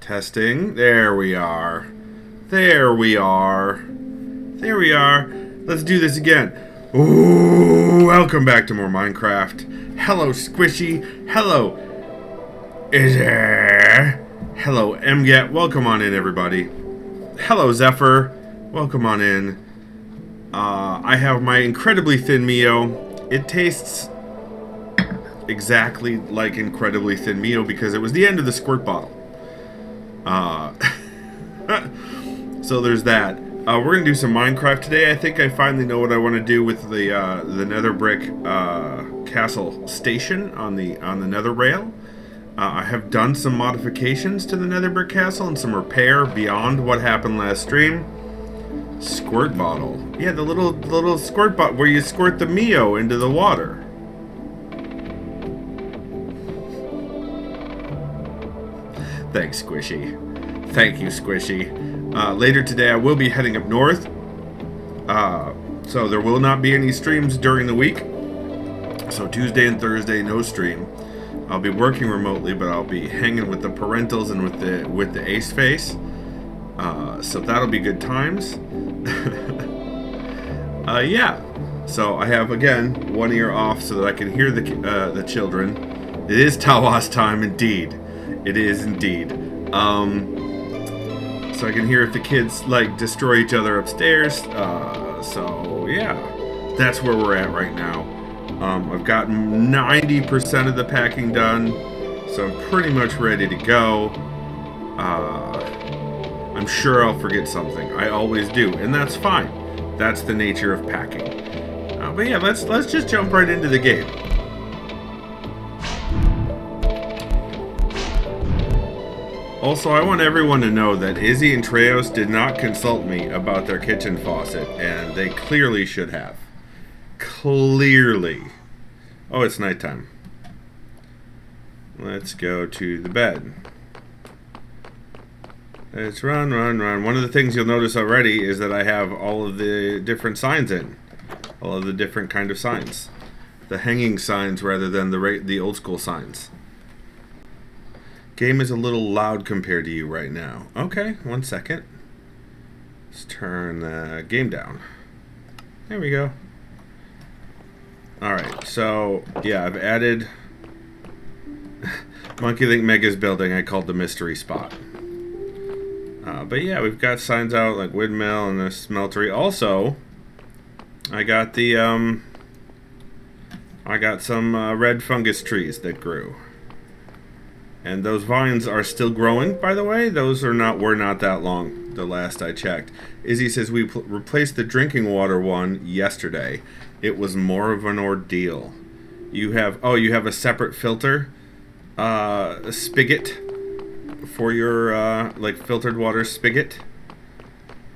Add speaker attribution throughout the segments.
Speaker 1: Testing. There we are. There we are. There we are. Let's do this again. Ooh, welcome back to more Minecraft. Hello, Squishy. Hello, Izzy. Hello, MGet. Welcome on in, everybody. Hello, Zephyr. Welcome on in. I have my incredibly thin Mio. It tastes exactly like incredibly thin Mio because it was the end of the squirt bottle. So there's that. We're gonna do some Minecraft today. I think I finally know what I want to do with the Netherbrick Castle station on the Nether Rail. I have done some modifications to the Netherbrick Castle and some repair beyond what happened last stream. Squirt bottle. Yeah, the little squirt bottle where you squirt the Mio into the water. Thanks, Squishy. Thank you, Squishy. Later today, I will be heading up north. So there will not be any streams during the week. So Tuesday and Thursday, no stream. I'll be working remotely, but I'll be hanging with the parentals and with the ace face. So that'll be good times. Yeah. So I have again one ear off so that I can hear the children. It is Tawas time, indeed. It is indeed. So I can hear if the kids like destroy each other upstairs. So yeah, that's where we're at right now. I've gotten 90% of the packing done, so I'm pretty much ready to go. I'm sure I'll forget something. I always do, and that's fine. That's the nature of packing. But yeah, let's just jump right into the game. Also, I want everyone to know that Izzy and Treos did not consult me about their kitchen faucet, and they clearly should have. Clearly. Oh, it's nighttime. Let's go to the bed. Let's run, run, run. One of the things you'll notice already is that I have all of the different signs in. All of the different kind of signs. The hanging signs rather than the old school signs. Game is a little loud compared to you right now. Okay, 1 second. Let's turn the game down. There we go. Alright, so, yeah, I've added Monkey Link Mega's building I called the mystery spot. But yeah, we've got signs out like windmill and the smeltery. Also, I got the, I got some red fungus trees that grew. And those vines are still growing, by the way. Those were not that long, the last I checked. Izzy says we replaced the drinking water one yesterday. It was more of an ordeal. You have a separate filter spigot for your like filtered water spigot.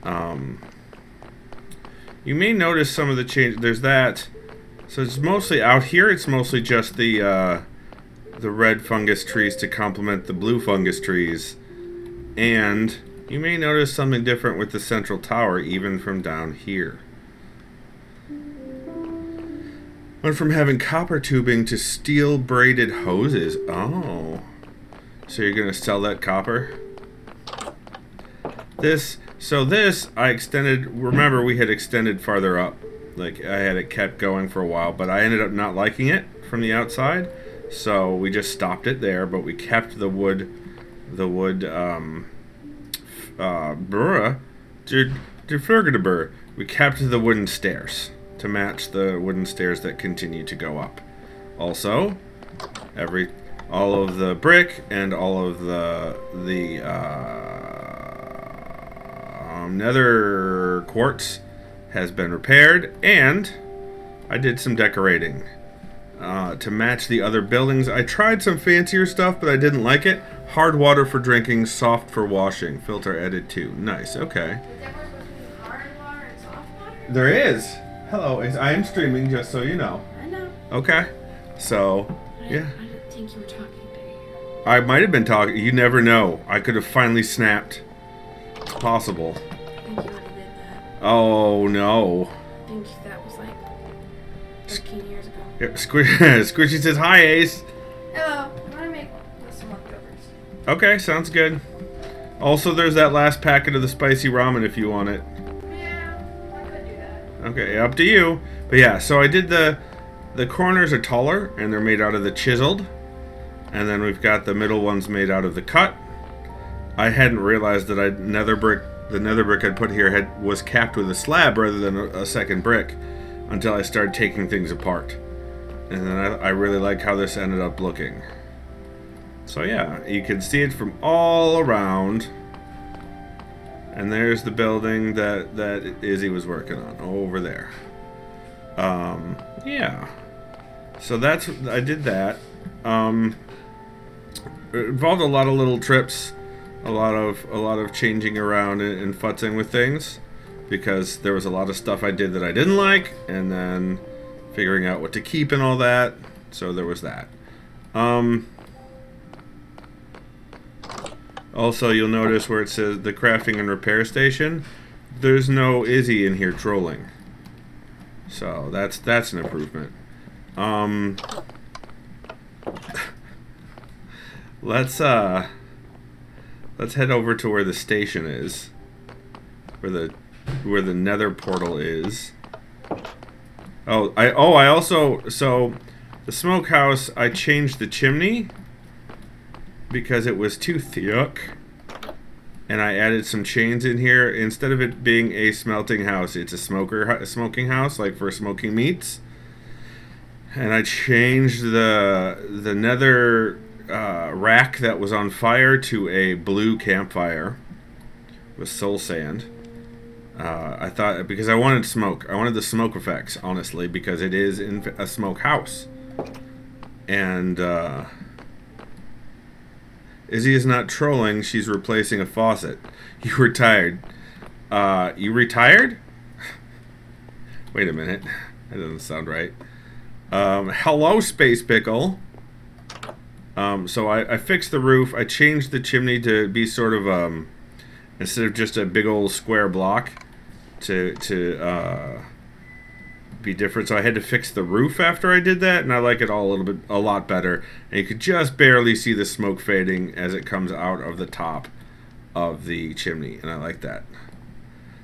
Speaker 1: You may notice some of the change. There's that. So it's mostly out here. It's mostly just the red fungus trees to complement the blue fungus trees. And you may notice something different with the central tower, even from down here. Went from having copper tubing to steel braided hoses. Oh. So you're going to sell that copper? This I extended. Remember, we had extended farther up. Like, I had it kept going for a while, but I ended up not liking it from the outside. So we just stopped it there, but we kept the wood, we kept the wooden stairs to match the wooden stairs that continue to go up. Also, all of the brick and all of the nether quartz has been repaired, and I did some decorating to match the other buildings. I tried some fancier stuff, but I didn't like it. Hard water for drinking, soft for washing. Filter added too. Nice, okay.
Speaker 2: Is there supposed to be hard water and soft water?
Speaker 1: There is. Hello, I am streaming, just so you know.
Speaker 2: I know.
Speaker 1: Okay. So, yeah.
Speaker 2: I didn't think you were talking to you.
Speaker 1: I might have been talking. You never know. I could have finally snapped. It's possible.
Speaker 2: I think you would have did that.
Speaker 1: Oh, no.
Speaker 2: I think that was like 13 years ago.
Speaker 1: Yep, Squishy says, hi, Ace.
Speaker 2: Hello. I'm going to make some leftovers.
Speaker 1: Okay, sounds good. Also, there's that last packet of the spicy ramen if you want it.
Speaker 2: Yeah, I could do that.
Speaker 1: Okay, up to you. But yeah, so I did the corners are taller, and they're made out of the chiseled. And then we've got the middle ones made out of the cut. I hadn't realized that the nether brick I'd put here was capped with a slab rather than a second brick until I started taking things apart. And then I really like how this ended up looking. So yeah, you can see it from all around. And there's the building that Izzy was working on over there. Yeah. So I did that. It involved a lot of little trips, a lot of changing around and futzing with things, because there was a lot of stuff I did that I didn't like, and then figuring out what to keep and all that. So there was that. Also, you'll notice where it says the crafting and repair station, there's no Izzy in here trolling. So that's an improvement. Let's head over to where the station is, where the Nether portal is. I also, so the smokehouse, I changed the chimney because it was too thick, and I added some chains in here. Instead of it being a smelting house, it's a smoking house, like for smoking meats. And I changed the nether rack that was on fire to a blue campfire with soul sand. I thought, because I wanted smoke. I wanted the smoke effects, honestly, because it is in a smoke house. And Izzy is not trolling, she's replacing a faucet. You retired. You retired? Wait a minute. That doesn't sound right. Hello, Space Pickle. So I fixed the roof. I changed the chimney to be sort of, instead of just a big old square block, to be different. So I had to fix the roof after I did that, and I like it all a lot better. And you could just barely see the smoke fading as it comes out of the top of the chimney, and I like that.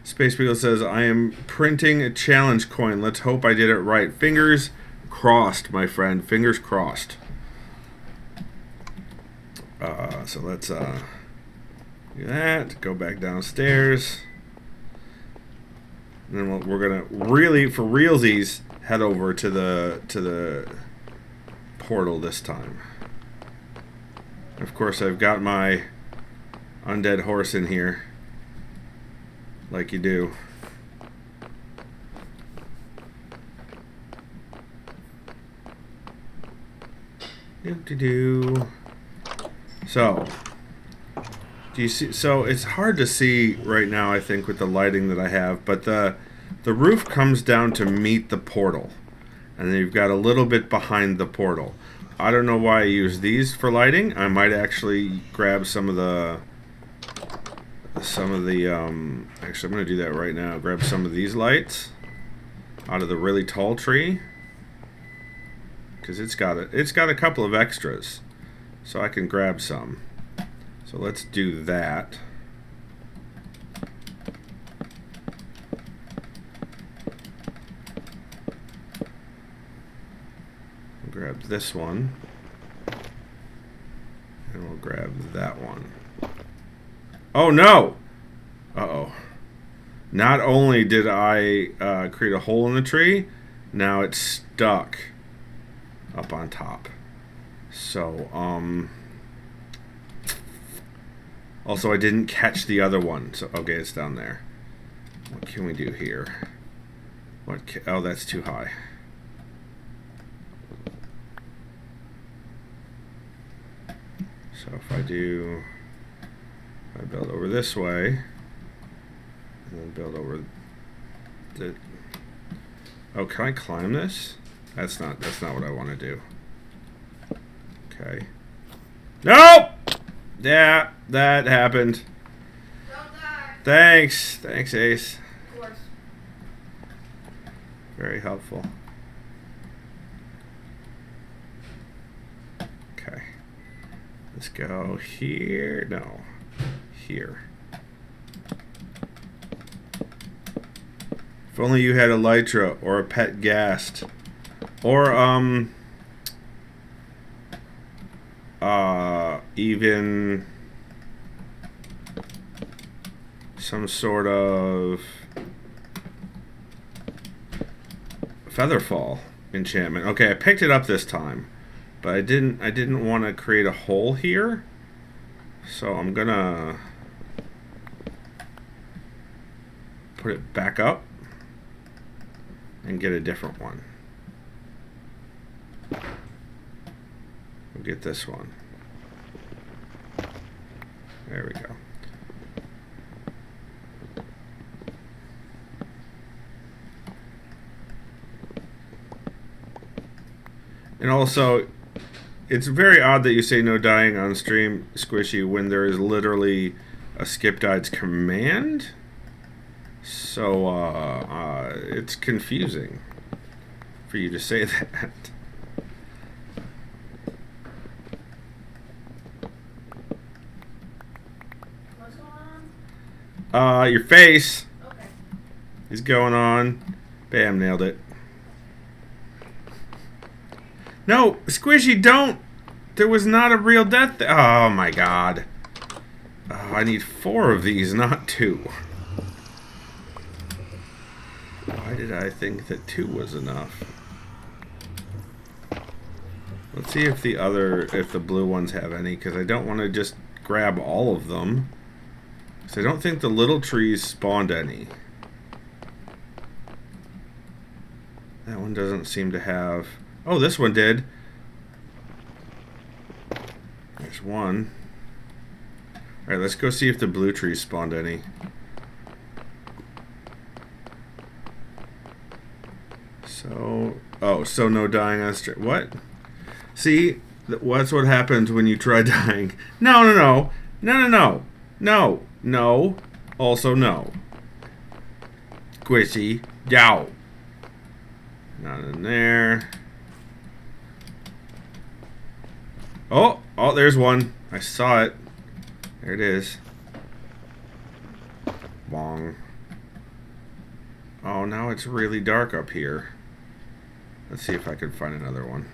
Speaker 1: Space Beagle says, I am printing a challenge coin. Let's hope I did it right. Fingers crossed, my friend. Fingers crossed. So let's do that. Go back downstairs. And then we're gonna really, for realsies, head over to the portal this time. Of course, I've got my undead horse in here, like you do. Do. So, do you see? So it's hard to see right now, I think, with the lighting that I have. But the roof comes down to meet the portal, and then you've got a little bit behind the portal. I don't know why I use these for lighting. I might actually grab some of the. Actually, I'm gonna do that right now. Grab some of these lights out of the really tall tree, because it's got a couple of extras. So I can grab some. So let's do that. Grab this one. And we'll grab that one. Oh no! Uh-oh. Not only did I create a hole in the tree, now it's stuck up on top. So, also I didn't catch the other one. So, okay, it's down there. What can we do here? What? Oh, that's too high. So if I build over this way, and then build over the. Oh, can I climb this? That's not what I want to do. Okay. Nope! Yeah, that happened.
Speaker 2: Don't die.
Speaker 1: Thanks, Ace.
Speaker 2: Of course.
Speaker 1: Very helpful. Okay. Let's go here. No. Here. If only you had elytra or a pet ghast. Or, even some sort of featherfall enchantment. Okay, I picked it up this time, but I didn't want to create a hole here, so I'm gonna put it back up and get a different one. We'll get this one. There we go. And also, it's very odd that you say no dying on stream, Squishy, when there is literally a skip dieds command. So, it's confusing for you to say that.
Speaker 2: What's going on?
Speaker 1: Your face
Speaker 2: Okay.
Speaker 1: is going on. Bam, nailed it. No, Squishy, don't. There was not a real death. Oh my god. Oh, I need 4 of these, not 2. Why did I think that 2 was enough? Let's see if the blue ones have any, because I don't want to just grab all of them. So I don't think the little trees spawned any. That one doesn't seem to have... Oh, this one did. There's one. Alright, let's go see if the blue trees spawned any. So... Oh, so no dying on straight. What? See? That's what happens when you try dying. No, no, no. No, no, no. No. No. Also no. Squishy. Yow. Not in there. Oh, there's one. I saw it. There it is. Bong. Oh, now it's really dark up here. Let's see if I can find another one.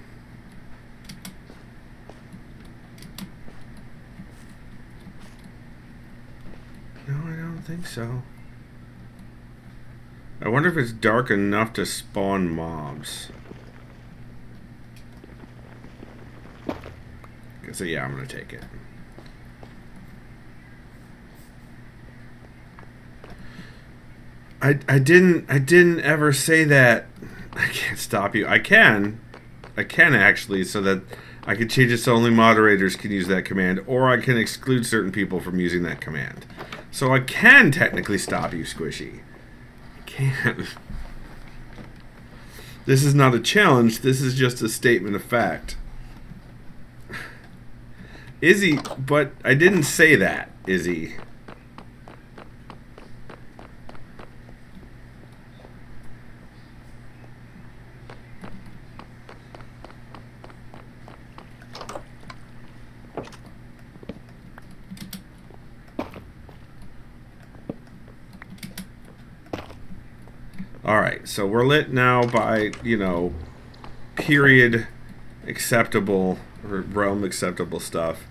Speaker 1: No, I don't think so. I wonder if it's dark enough to spawn mobs. So yeah, I'm gonna take it. I didn't ever say that. I can't stop you. I can actually, so that I can change it so only moderators can use that command, or I can exclude certain people from using that command. So I can technically stop you, Squishy. I can. This is not a challenge. This is just a statement of fact. Izzy, but I didn't say that, Izzy. Alright, so we're lit now by, you know, period acceptable, or realm acceptable stuff.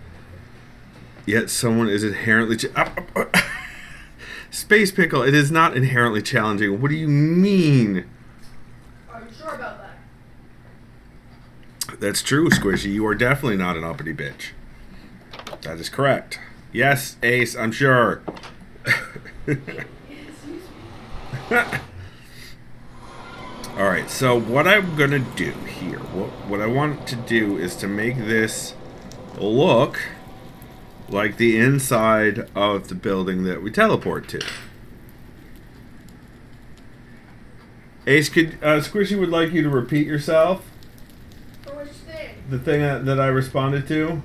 Speaker 1: Yet someone is inherently... Space Pickle, it is not inherently challenging. What do you mean?
Speaker 2: Are you sure about that?
Speaker 1: That's true, Squishy. You are definitely not an uppity bitch. That is correct. Yes, Ace, I'm sure. Alright, so what I'm going to do here, what I want to do is to make this look like the inside of the building that we teleport to. Ace, could Squishy would like you to repeat yourself?
Speaker 3: For which thing?
Speaker 1: The thing that I responded to?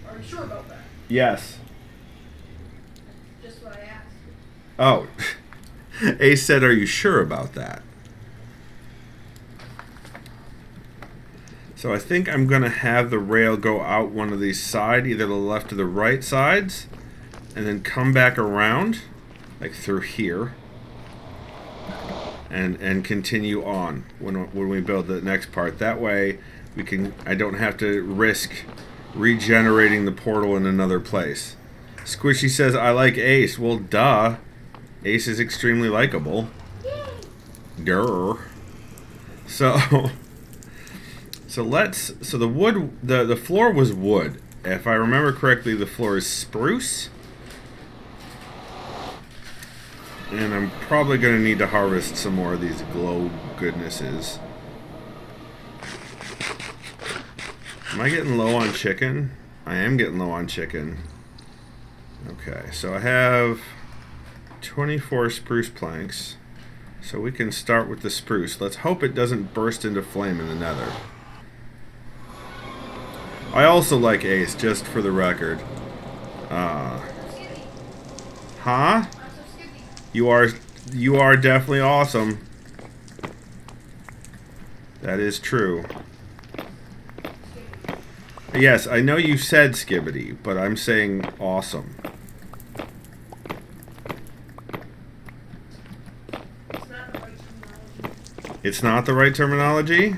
Speaker 3: Are you sure about that?
Speaker 1: Yes.
Speaker 3: Just what I asked.
Speaker 1: Oh. Ace said, are you sure about that? So I think I'm going to have the rail go out one of these sides, either the left or the right sides, and then come back around, like through here, and continue on when we build the next part. That way, I don't have to risk regenerating the portal in another place. Squishy says, I like Ace. Well, duh. Ace is extremely likable. Grr. So... So the wood, the floor was wood. If I remember correctly, the floor is spruce. And I'm probably going to need to harvest some more of these glow goodnesses. Am I getting low on chicken? I am getting low on chicken. Okay, so I have 24 spruce planks. So we can start with the spruce. Let's hope it doesn't burst into flame in the nether. I also like Ace, just for the record. Huh? You are definitely awesome. That is true. Yes, I know you said Skibbity, but I'm saying awesome. It's not the right terminology?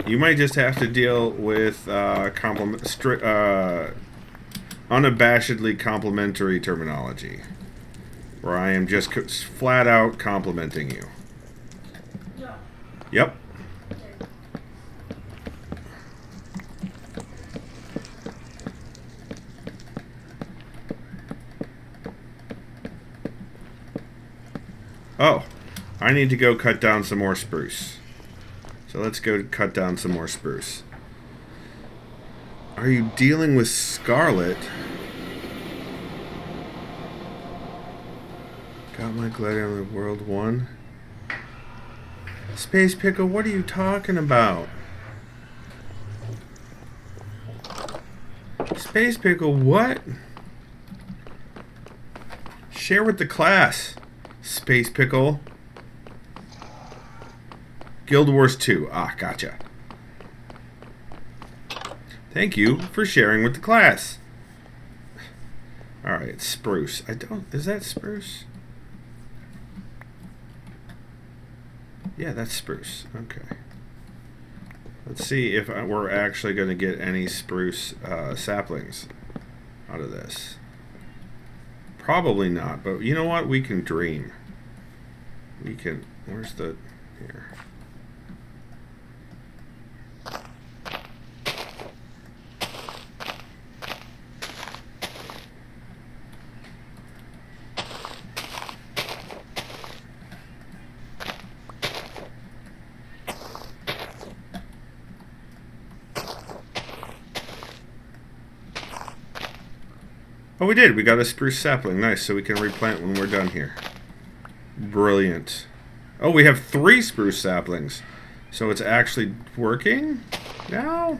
Speaker 1: You might just have to deal with unabashedly complimentary terminology, where I am just flat out complimenting you.
Speaker 3: No.
Speaker 1: Yep. Oh, I need to go cut down some more spruce. So let's go cut down some more spruce. Are you dealing with Scarlet? Got my glider on the world 1. Space Pickle, what are you talking about? Space Pickle, what? Share with the class, Space Pickle. Guild Wars 2. Ah, gotcha. Thank you for sharing with the class. Alright, spruce. Is that spruce? Yeah, that's spruce. Okay. Let's see if we're actually going to get any spruce saplings out of this. Probably not, but you know what? We can dream. We can... Where's the... Here. Oh, we did. We got a spruce sapling. Nice. So we can replant when we're done here. Brilliant. Oh, we have 3 spruce saplings. So it's actually working now?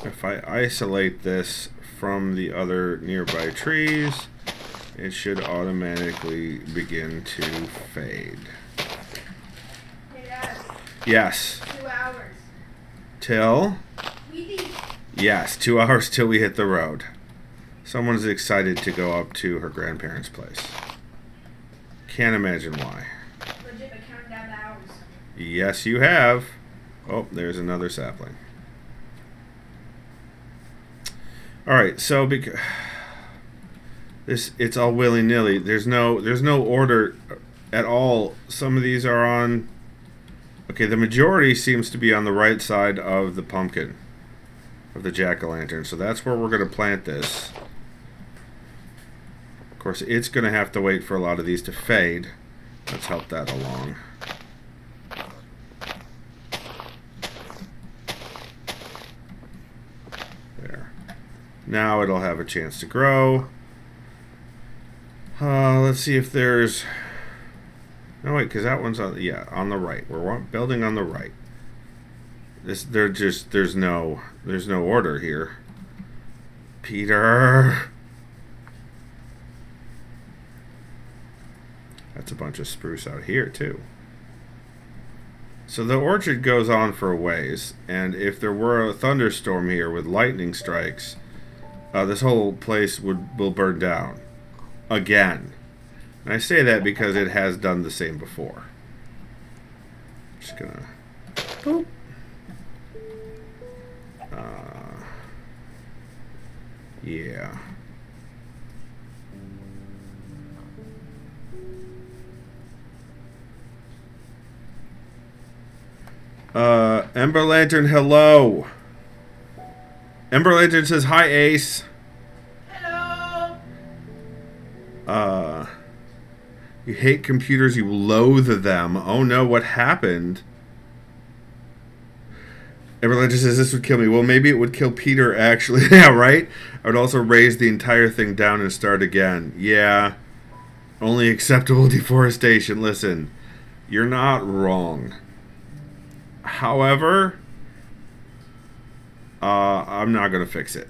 Speaker 1: If I isolate this from the other nearby trees, it should automatically begin to fade.
Speaker 3: Hey, Dad.
Speaker 1: Yes.
Speaker 3: 2 hours.
Speaker 1: Till?
Speaker 3: We need...
Speaker 1: Yes, 2 hours till we hit the road. Someone's excited to go up to her grandparents' place. Can't imagine why.
Speaker 3: Legit, I counted down the hours.
Speaker 1: Yes, you have. Oh, there's another sapling. Alright, so it's all willy-nilly. There's no order at all. Some of these are on... Okay, the majority seems to be on the right side of the pumpkin. Of the jack-o'-lantern. So that's where we're going to plant this. Of course, it's going to have to wait for a lot of these to fade. Let's help that along. There. Now it'll have a chance to grow. Let's see if there's... No, wait, because that one's on... Yeah, on the right. We're building on the right. There's no order here. Peter... That's a bunch of spruce out here, too. So the orchard goes on for a ways, and if there were a thunderstorm here with lightning strikes, this whole place will burn down. Again. And I say that because it has done the same before. Just gonna... Boop. Yeah. Ember Lantern, hello. Ember Lantern says, hi, Ace.
Speaker 3: Hello.
Speaker 1: You hate computers, you loathe them. Oh no, what happened? Ember Lantern says, this would kill me. Well, maybe it would kill Peter, actually. Yeah, right? I would also raise the entire thing down and start again. Yeah. Only acceptable deforestation. Listen, you're not wrong. However, I'm not going to fix it.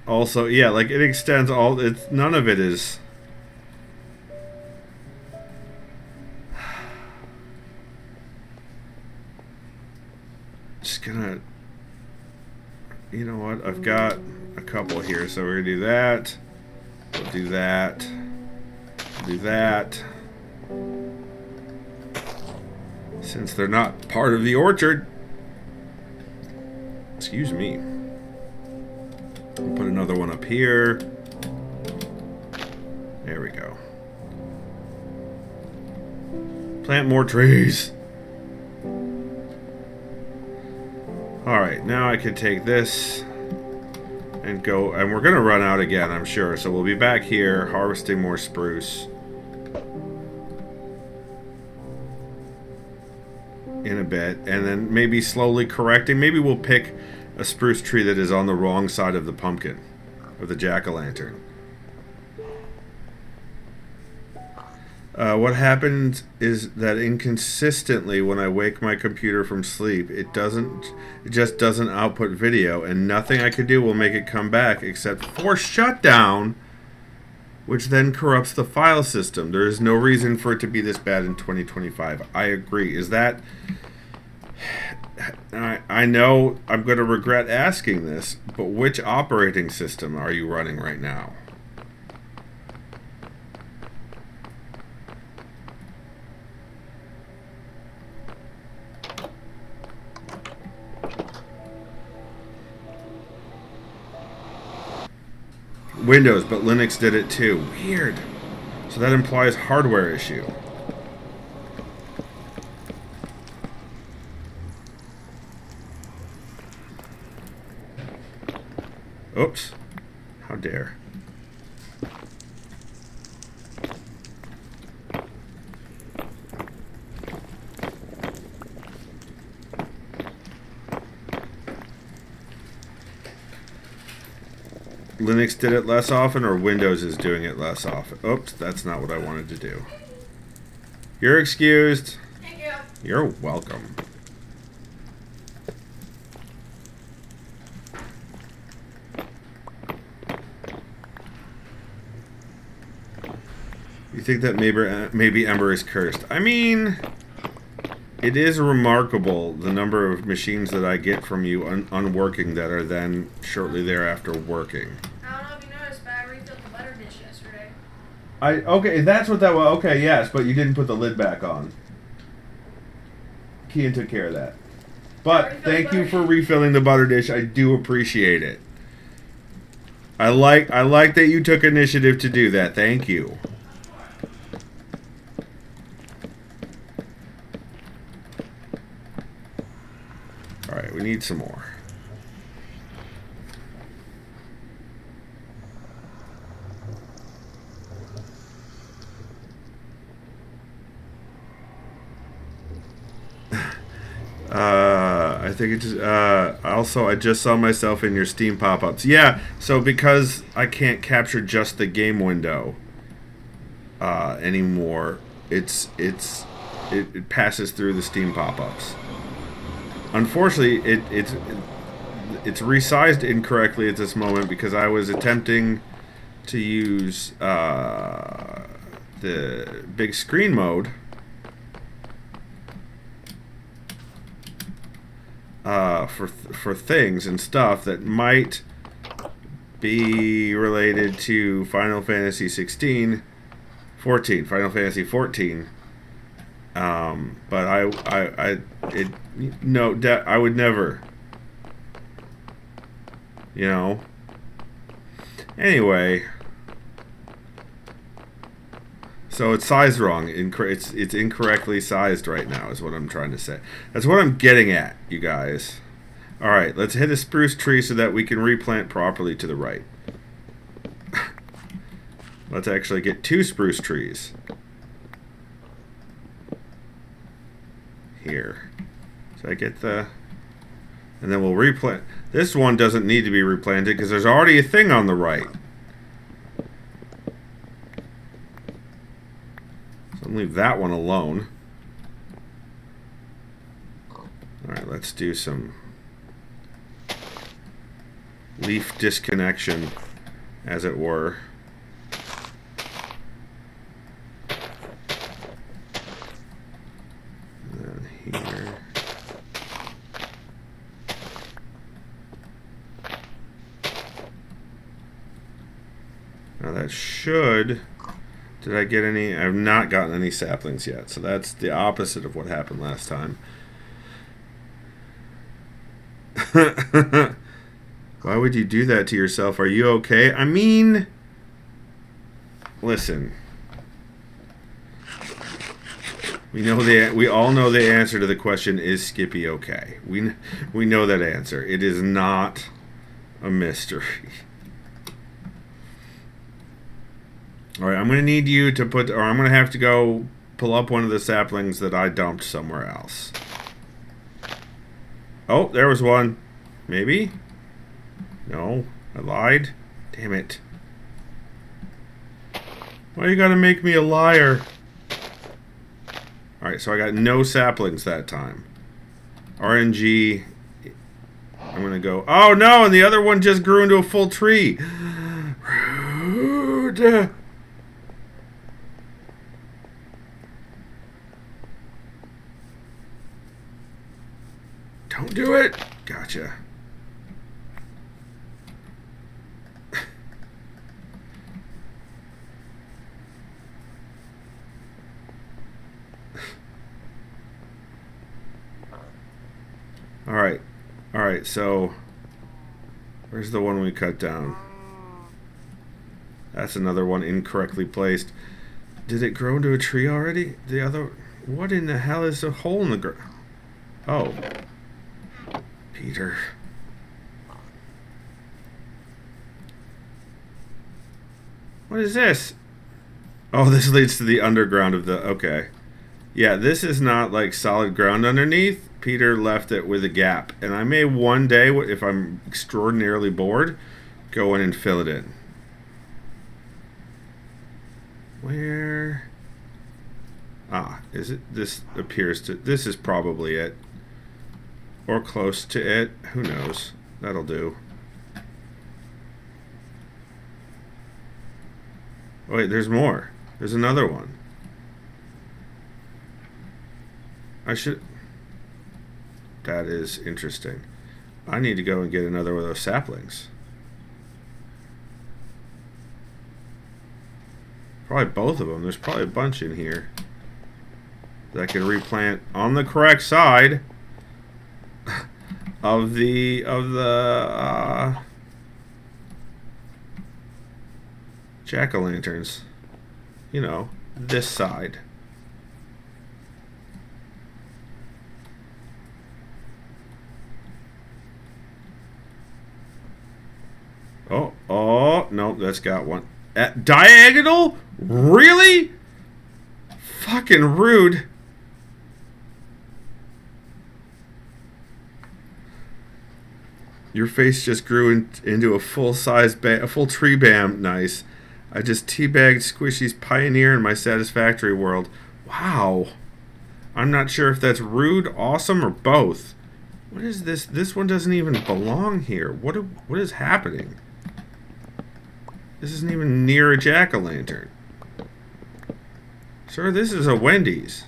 Speaker 1: Also, yeah, like it extends all... none of it is... Just gonna... You know what? I've got a couple here, so we're going to do that. We'll do that. We'll do that. Since they're not part of the orchard. Excuse me. We'll put another one up here. There we go. Plant more trees. Alright, now I can take this and go, and we're gonna run out again, I'm sure. So we'll be back here harvesting more spruce in a bit, and then maybe slowly correcting. Maybe we'll pick a spruce tree that is on the wrong side of the pumpkin, of the jack-o'-lantern. What happens is that inconsistently when I wake my computer from sleep, it just doesn't output video, and nothing I could do will make it come back except force shutdown, which then corrupts the file system. There is no reason for it to be this bad in 2025. I agree. Is that... I know I'm going to regret asking this, but which operating system are you running right now? Windows, but Linux did it too. Weird. So that implies hardware issue. Oops. How dare. Linux did it less often, or Windows is doing it less often? Oops, that's not what I wanted to do. You're excused.
Speaker 3: Thank you.
Speaker 1: You're welcome. You think that maybe Ember is cursed? I mean, it is remarkable the number of machines that I get from you unworking that are then shortly thereafter working.
Speaker 3: I don't know if you noticed, but I refilled the butter dish yesterday.
Speaker 1: Okay, that's what that was. Okay, yes, but you didn't put the lid back on. Kian took care of that. But thank you for refilling the butter dish. I do appreciate it. I like that you took initiative to do that. Thank you. Alright, we need some more. think it just, also, I just saw myself in your Steam pop-ups. Yeah, so because I can't capture just the game window anymore, it passes through the Steam pop-ups. Unfortunately, it's resized incorrectly at this moment because I was attempting to use the big screen mode for things and stuff that might be related to Final Fantasy 14, Final Fantasy 14. But I would never, you know. Anyway, so it's sized wrong. It's incorrectly sized right now, is what I'm trying to say. That's what I'm getting at, you guys. All right, let's hit a spruce tree so that we can replant properly to the right. Let's actually get 2 spruce trees. Here. So I get the... And then we'll replant. This one doesn't need to be replanted because there's already a thing on the right. So I'll leave that one alone. Alright, let's do some leaf disconnection, as it were. And then here. Now that should... Did I get any? I've not gotten any saplings yet, so that's the opposite of what happened last time. Why would you do that to yourself? Are you okay? I mean, listen. We all know the answer to the question, is Skippy okay? We know that answer. It is not a mystery. All right, I'm going to need you to put, or I'm going to have to go pull up one of the saplings that I dumped somewhere else. Oh, there was one. Maybe? No, I lied. Damn it. Why you gotta make me a liar? Alright, so I got no saplings that time. RNG. I'm gonna go... Oh no, and the other one just grew into a full tree. Rude. Don't do it. Gotcha. Alright, so where's the one we cut down? That's another one incorrectly placed. Did it grow into a tree already? The other... What in the hell is a hole in the ground? Oh. Peter. What is this? Oh, this leads to the underground of the... Okay. Yeah, this is not like solid ground underneath. Peter left it with a gap. And I may one day, if I'm extraordinarily bored, go in and fill it in. Where... Ah, is it? This appears to... This is probably it. Or close to it. Who knows? That'll do. Oh, wait, there's more. There's another one. I should... That is interesting. I need to go and get another one of those saplings. Probably both of them. There's probably a bunch in here that I can replant on the correct side of the jack-o'-lanterns. You know, this side. Oh, nope, that's got one. At diagonal? Really? Fucking rude. Your face just grew into a full-size, a full tree bam. Nice. I just teabagged Squishy's pioneer in my satisfactory world. Wow. I'm not sure if that's rude, awesome, or both. What is this? This one doesn't even belong here. What is happening? This isn't even near a jack-o'-lantern. Sir, this is a Wendy's.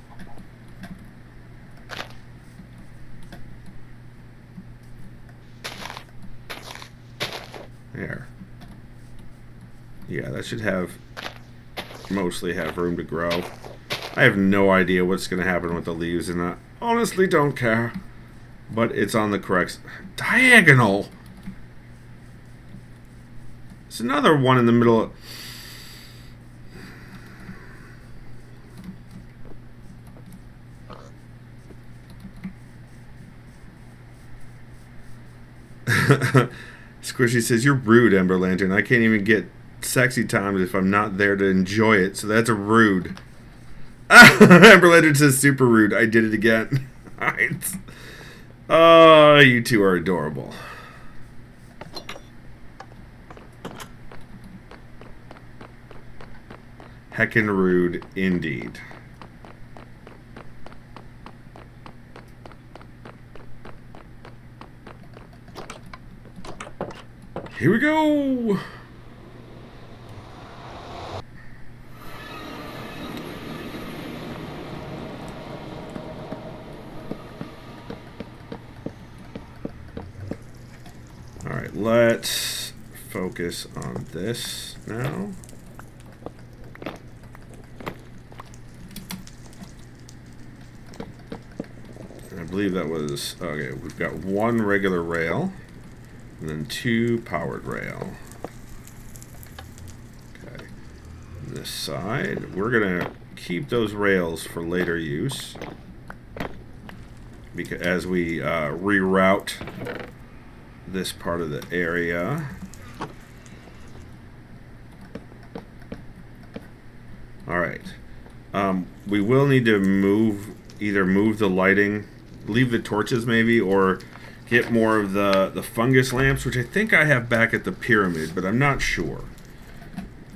Speaker 1: There. Yeah, that should mostly have room to grow. I have no idea what's going to happen with the leaves, and I honestly don't care. But it's on the correct diagonal. It's another one in the middle of... Squishy says, "You're rude, Ember Lantern. I can't even get sexy times if I'm not there to enjoy it, so that's a rude." Ember Lantern says, "Super rude. I did it again." Oh, you two are adorable. Heckin' rude indeed. Here we go! Alright, let's focus on this now. And I believe that was... Okay, we've got one regular rail. And then 2 powered rail. Okay. On this side, we're going to keep those rails for later use. Because as we reroute this part of the area. Alright. We will need to either move the lighting, leave the torches maybe, or get more of the fungus lamps, which I think I have back at the pyramid, but I'm not sure.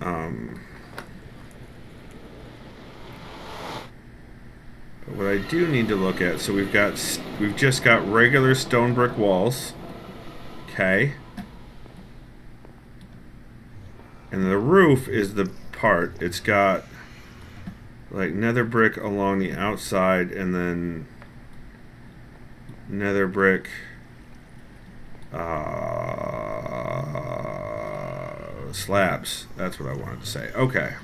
Speaker 1: But what I do need to look at, so we've just got regular stone brick walls. Okay. And the roof is the part. It's got like nether brick along the outside and then nether brick slabs. That's what I wanted to say. Okay.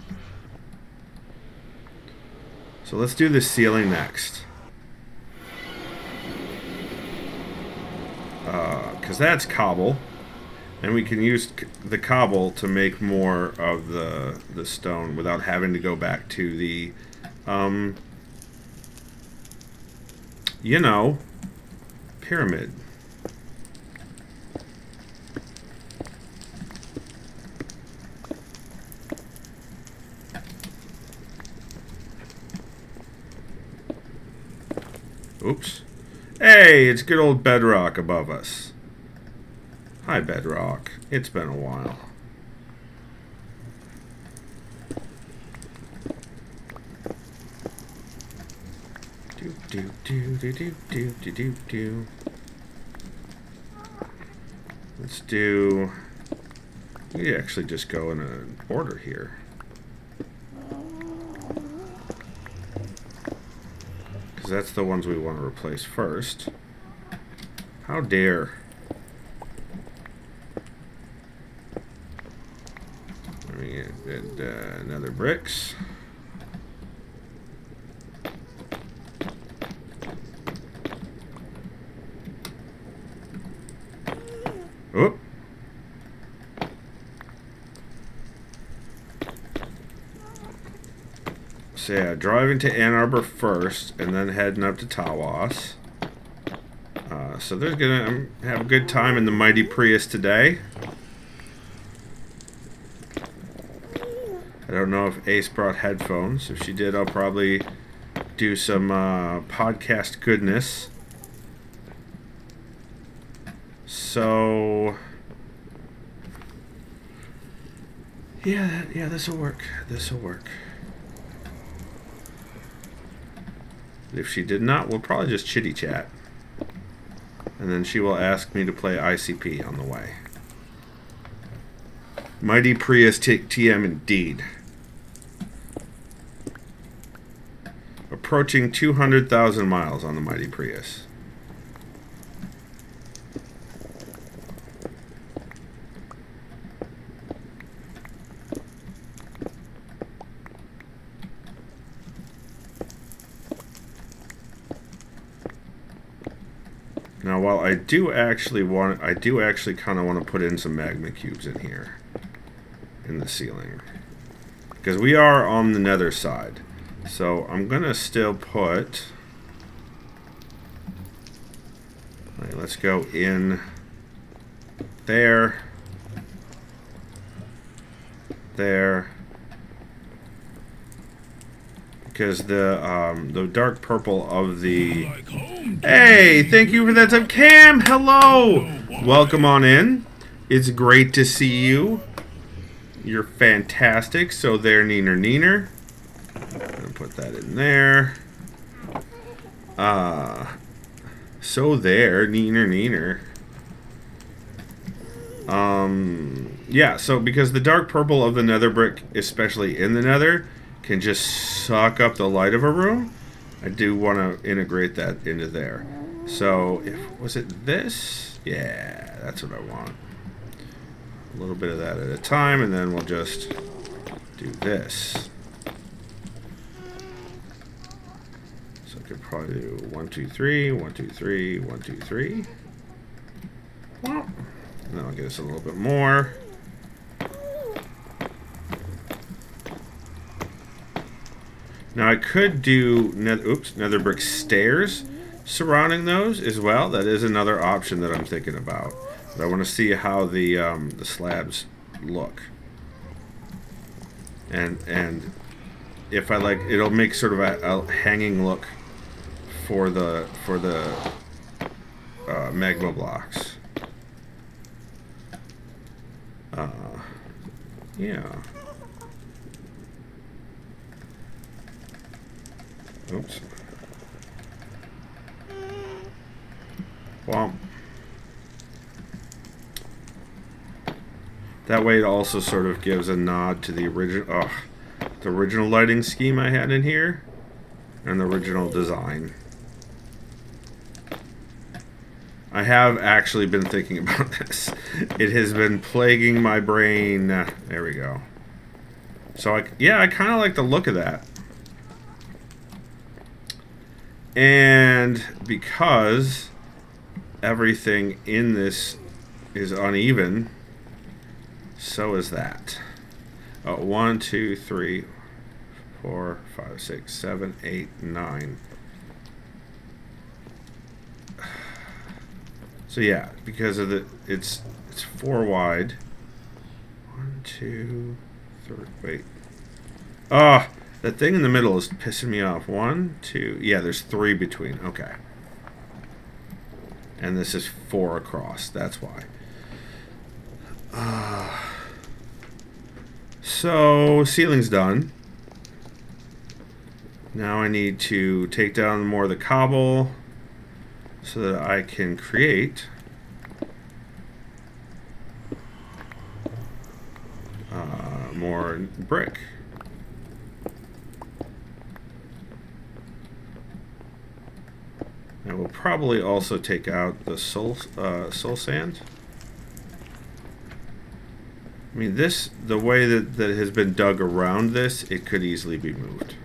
Speaker 1: So let's do the ceiling next. Because that's cobble. And we can use the cobble to make more of the stone without having to go back to the, you know, pyramid. Oops. Hey, it's good old Bedrock above us. Hi, Bedrock. It's been a while. Do do do do do do do do do. Let's do. We actually just go in an order here. Because that's the ones we want to replace first. How dare. Let me get another bricks. Oop. So yeah, driving to Ann Arbor first, and then heading up to Tawas. So they're gonna have a good time in the mighty Prius today. I don't know if Ace brought headphones. If she did, I'll probably do some podcast goodness. So yeah, this will work. This will work. If she did not, we'll probably just chitty chat. And then she will ask me to play ICP on the way. Mighty Prius TM indeed. Approaching 200,000 miles on the Mighty Prius. Now, while I do actually kind of want to put in some magma cubes in here, in the ceiling, because we are on the nether side. So I'm gonna still put. All right, let's go in there, there, because the dark purple of the. Hey, thank you for that time. Cam, hello! Welcome on in. It's great to see you. You're fantastic. So there, neener, neener. I'm going to put that in there. So there, neener, neener. Yeah, so because the dark purple of the nether brick, especially in the nether, can just suck up the light of a room. I do want to integrate that into there. So, was it this? Yeah, that's what I want. A little bit of that at a time, and then we'll just do this. So I could probably do 1, 2, 3, 1, 2, 3, 1, 2, 3. Well, and then I'll get us a little bit more. Now I could do nether brick stairs surrounding those as well. That is another option that I'm thinking about. But I want to see how the slabs look, and if I like, it'll make sort of a hanging look for the magma blocks. Yeah. Oops. Well, that way it also sort of gives a nod to the original lighting scheme I had in here, and the original design. I have actually been thinking about this. It has been plaguing my brain. There we go. So I kind of like the look of that. And because everything in this is uneven, so is that. 1, 2, 3, 4, 5, 6, 7, 8, 9. So yeah, because of it's 4 wide. 1, 2, 3. Wait. Ah. That thing in the middle is pissing me off. 1, 2... Yeah, there's 3 between. Okay. And this is 4 across. That's why. So, ceiling's done. Now I need to take down more of the cobble so that I can create more brick. I will probably also take out the soul sand. I mean, the way that it has been dug around this, it could easily be moved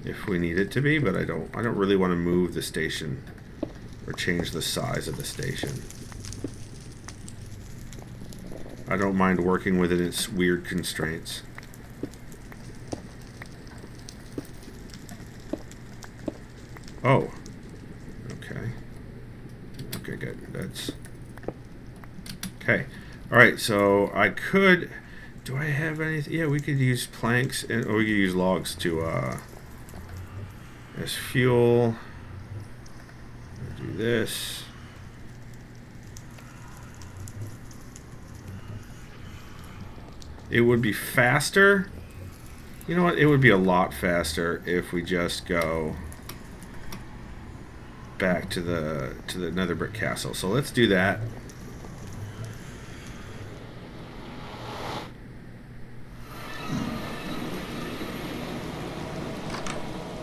Speaker 1: if we need it to be, but I don't really want to move the station or change the size of the station. I don't mind working within its weird constraints. Oh. Okay, good. That's okay. All right, so I could. Do I have anything? Yeah, we could use planks, or we could use logs to as fuel. Do this. It would be faster. You know what? It would be a lot faster if we just go back to the Netherbrick Castle. So let's do that.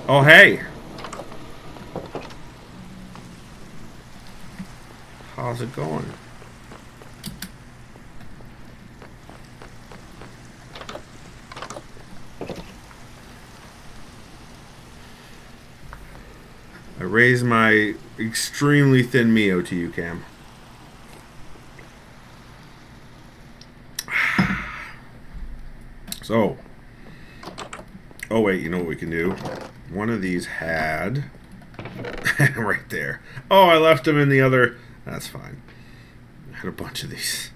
Speaker 1: Oh, hey! How's it going? I raise my extremely thin Mio to you, Cam. So. Oh, wait, you know what we can do? One of these had... right there. Oh, I left them in the other... That's fine. I had a bunch of these.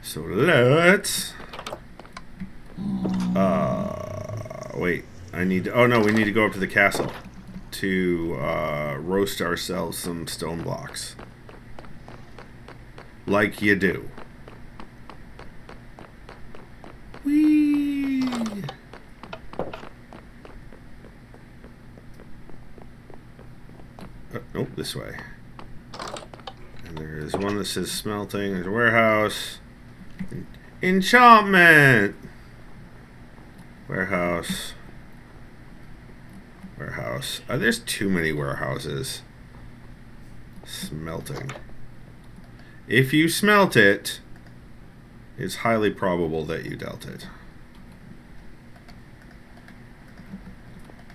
Speaker 1: So let's... wait. I need to... Oh, no, we need to go up to the castle to roast ourselves some stone blocks. Like you do. Whee! Nope, this way. And there's one that says smelting. There's a warehouse. Enchantment! Warehouse. Warehouse. There's too many warehouses. Smelting. If you smelt it, it's highly probable that you dealt it.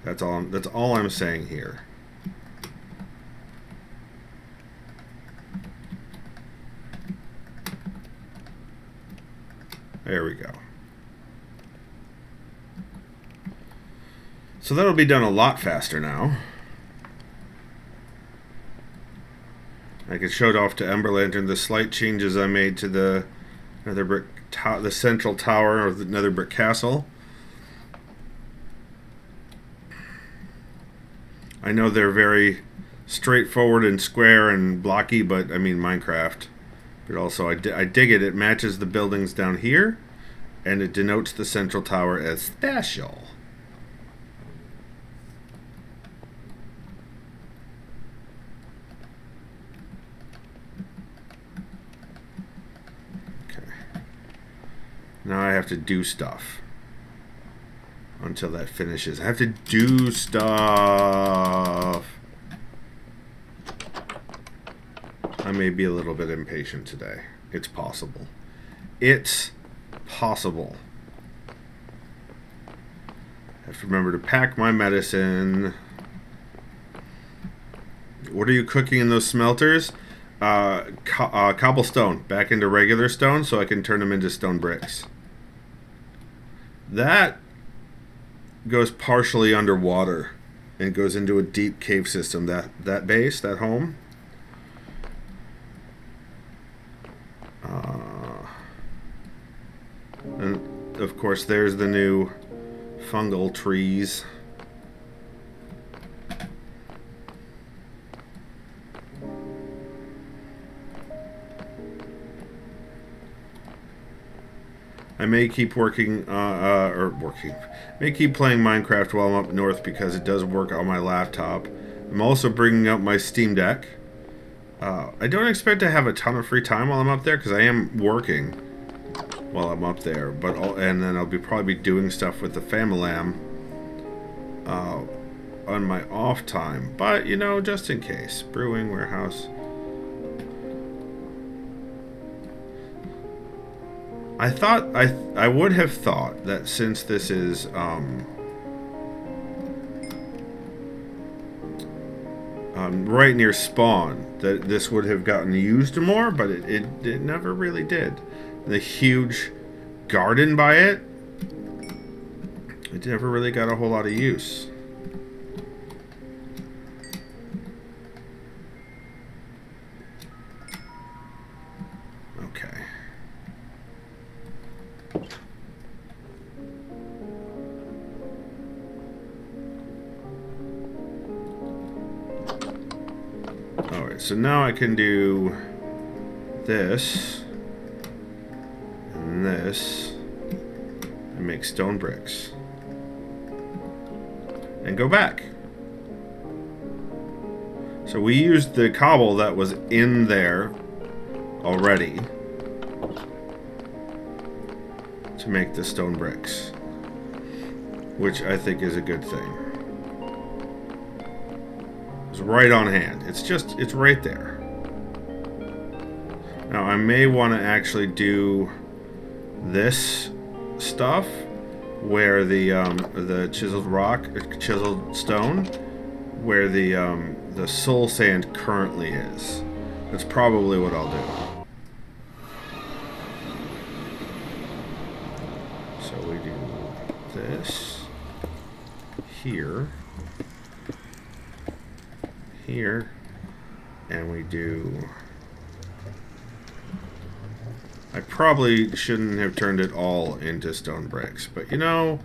Speaker 1: That's all I'm saying here. There we go. So that'll be done a lot faster now. I could show it off to Ember Lantern the slight changes I made to the the central tower of the Netherbrick Castle. I know they're very straightforward and square and blocky, but I mean Minecraft. But also I dig it. It matches the buildings down here, and it denotes the central tower as special. Now I have to do stuff until that finishes. I have to do stuff. I may be a little bit impatient today. It's possible. It's possible. I have to remember to pack my medicine. What are you cooking in those smelters? Cobblestone back into regular stone so I can turn them into stone bricks. That goes partially underwater and goes into a deep cave system. That base, that home. And of course there's the new fungal trees. I may keep may keep playing Minecraft while I'm up north because it does work on my laptop. I'm also bringing up my Steam Deck. I don't expect to have a ton of free time while I'm up there because I am working while I'm up there. And then I'll probably be doing stuff with the Familam on my off time. But, you know, just in case. Brewing, warehouse... I would have thought that since this is right near spawn that this would have gotten used more, but it never really did. The huge garden by it never really got a whole lot of use. Alright, so now I can do this and this and make stone bricks. And go back. So we used the cobble that was in there already to make the stone bricks, which I think is a good thing. It's right on hand. It's right there. Now I may want to actually do this stuff where the chiseled rock, chiseled stone, where the soul sand currently is. That's probably what I'll do. So we do this here, here, and we do... I probably shouldn't have turned it all into stone bricks, but you know,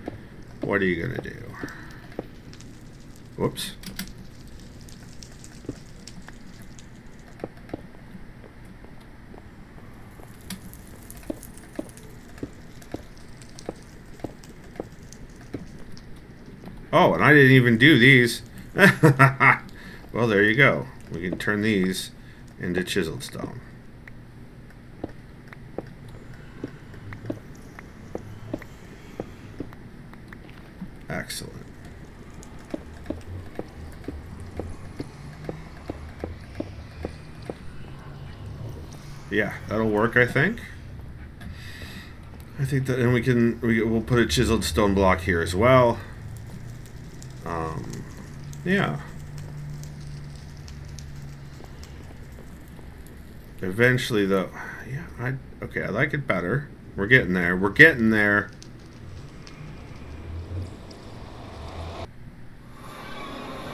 Speaker 1: what are you gonna do? Whoops. Oh, and I didn't even do these. Well, there you go. We can turn these into chiseled stone. Excellent. Yeah, that'll work, I think. I think that, and we'll put a chiseled stone block here as well. Yeah. Eventually, though, yeah, okay, I like it better. We're getting there. We're getting there.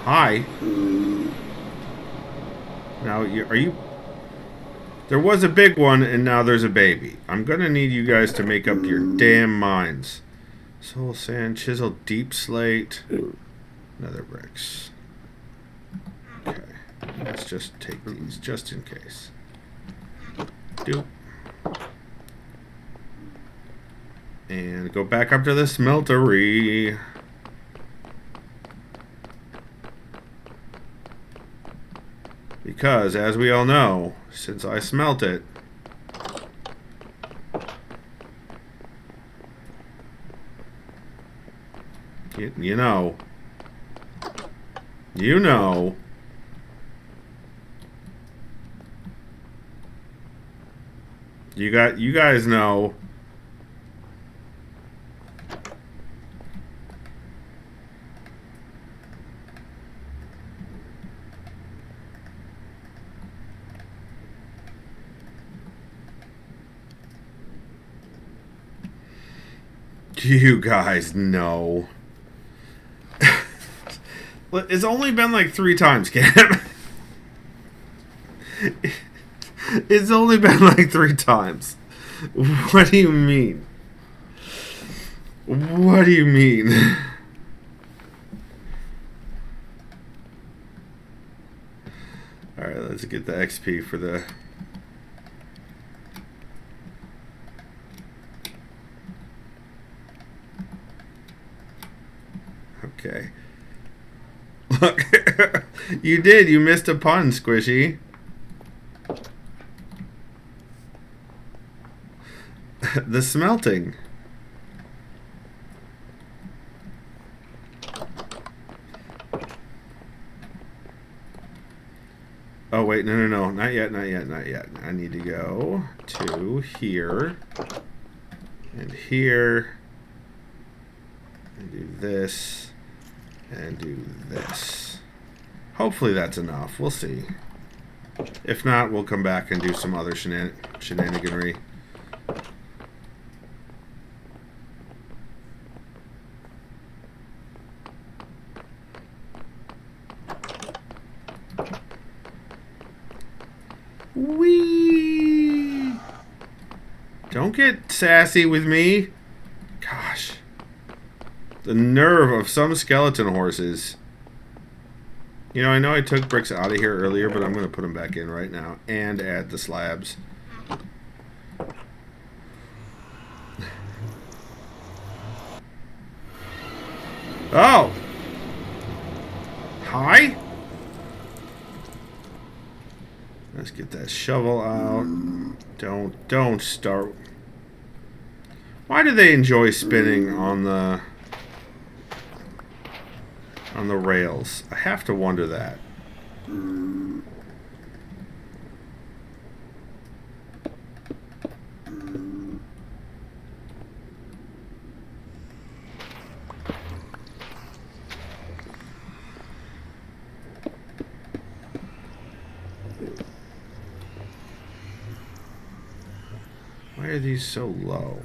Speaker 1: Hi. Now, are you... There was a big one, and now there's a baby. I'm gonna need you guys to make up your damn minds. Soul sand, chisel, deep slate, nether bricks. Okay, let's just take these just in case. Doop. And go back up to the smeltery. Because, as we all know, since I smelt it, you know, you guys know. You guys know. It's only been like 3 times, Cam. It's only been like 3 times. What do you mean? What do you mean? Alright, let's get the XP for the... Okay. Look, you did. You missed a pun, Squishy. The smelting. Oh, wait. No. Not yet. I need to go to here. And here. And do this. And do this. Hopefully that's enough. We'll see. If not, we'll come back and do some other shenaniganry. Whee! Don't get sassy with me. Gosh. The nerve of some skeleton horses. You know, I know I took bricks out of here earlier, but I'm going to put them back in right now and add the slabs. Oh! Hi? Let's get that shovel out. Don't start. Why do they enjoy spinning on the rails? I have to wonder that. Why are these so low?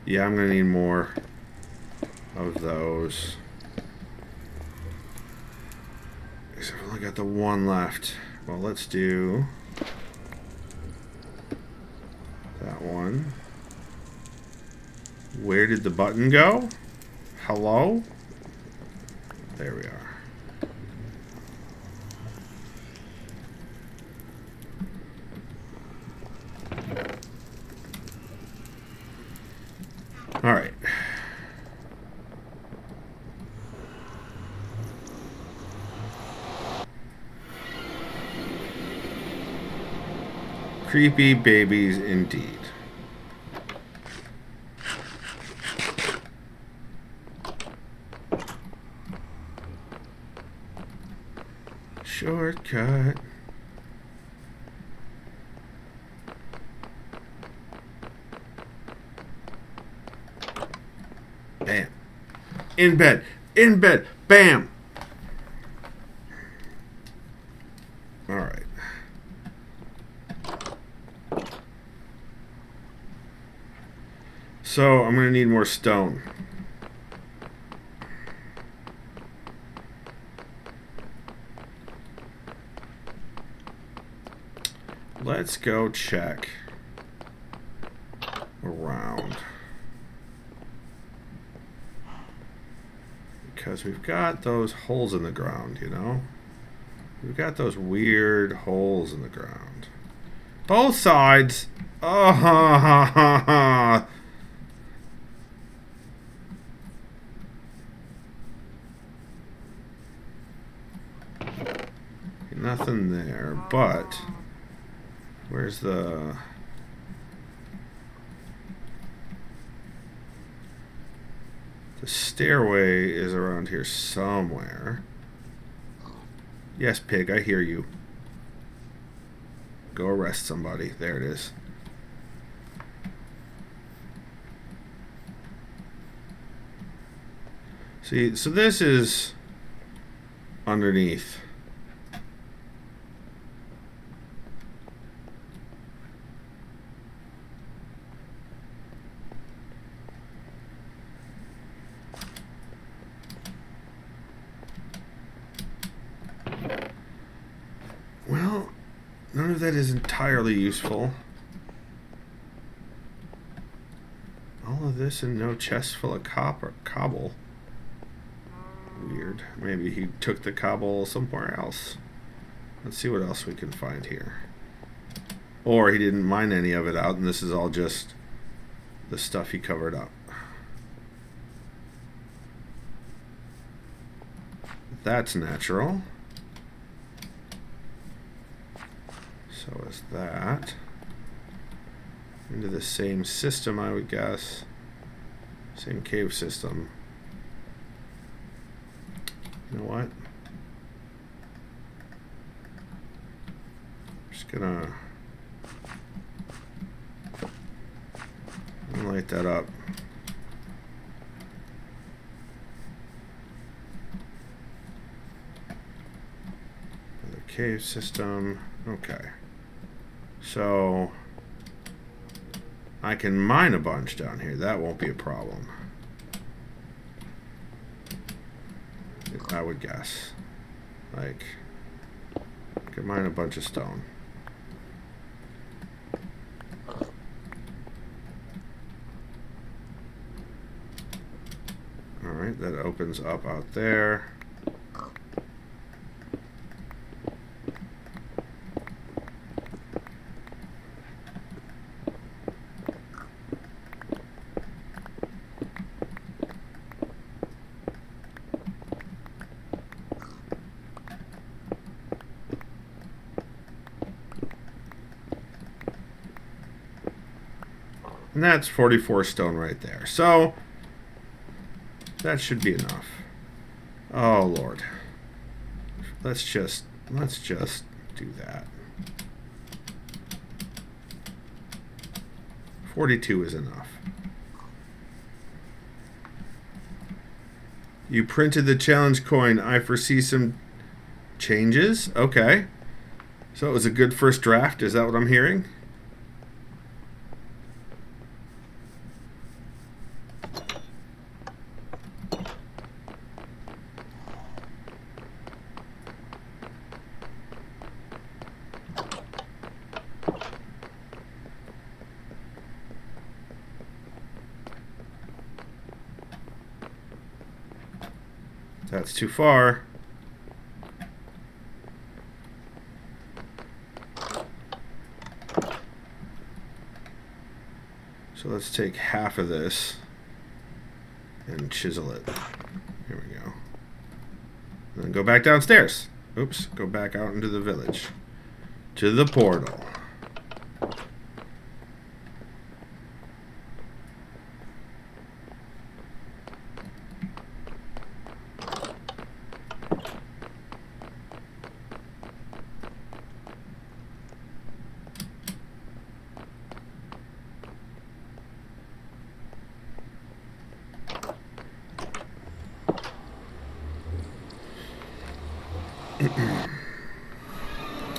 Speaker 1: Yeah, I'm gonna need more of those. Because I've only got the one left. Well, let's do that one. Where did the button go? Hello? There we are. All right. Creepy babies indeed. Shortcut. Bam. In bed. In bed. Bam. All right. So I'm going to need more stone. Let's go check around. Because we've got those holes in the ground, you know? We've got those weird holes in the ground. Both sides! Oh, ha, ha, ha, ha. Nothing there, but where's the stairway is around here somewhere. Yes, pig, I hear you. Go arrest somebody. There it is. See, so this is underneath. Well, none of that is entirely useful. All of this and no chest full of cobble. Weird. Maybe he took the cobble somewhere else. Let's see what else we can find here. Or he didn't mine any of it out and this is all just the stuff he covered up. That's natural. So is that. Into the same system, I would guess. Same cave system. You know what? I'm just gonna light that up. Another cave system. Okay. So I can mine a bunch down here. That won't be a problem. I would guess. Like, I can mine a bunch of stone. Alright, that opens up out there. And that's 44 stone right there. So, that should be enough. Oh, Lord. Let's just do that. 42 is enough. You printed the challenge coin. I foresee some changes. Okay. So it was a good first draft. Is that what I'm hearing? That's too far. So let's take half of this and chisel it. Here we go. And then go back downstairs. Oops, go back out into the village. To the portal.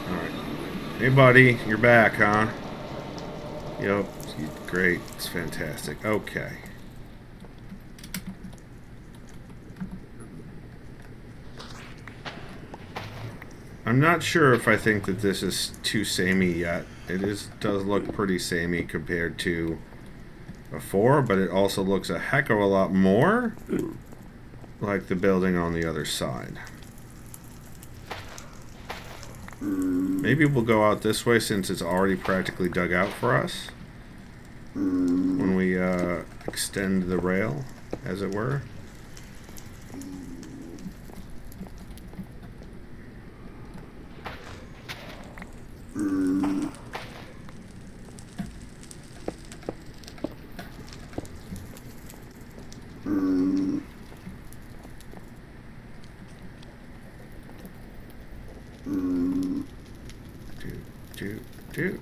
Speaker 1: Alright. Hey buddy, you're back, huh? Yep, great. It's fantastic. Okay. I'm not sure if I think that this is too samey yet. It does look pretty samey compared to before, but it also looks a heck of a lot more like the building on the other side. Maybe we'll go out this way since it's already practically dug out for us when we extend the rail, as it were. Do.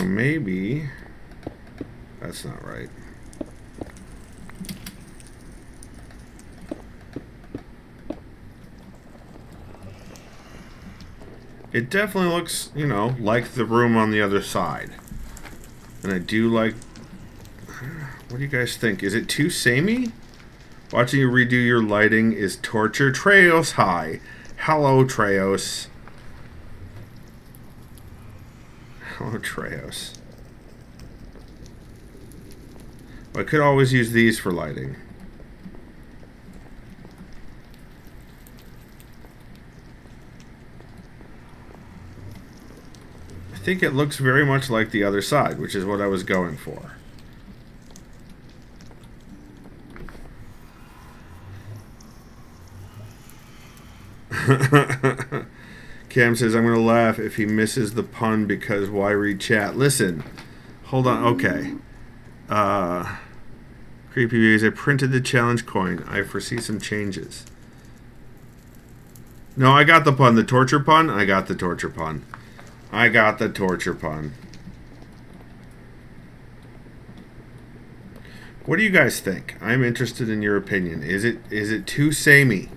Speaker 1: Maybe that's not right. It definitely looks, you know, like the room on the other side. And I do like... What do you guys think? Is it too samey? Watching you redo your lighting is torture. Treos, hi. Hello, Treos. Hello, Treos. I could always use these for lighting. I think it looks very much like the other side, which is what I was going for. Cam says, I'm going to laugh if he misses the pun because why read chat? Listen, hold on, okay. Creepy Views, I printed the challenge coin. I foresee some changes. No, I got the pun. The torture pun? I got the torture pun. I got the torture pun. What do you guys think? I'm interested in your opinion. Is it too samey?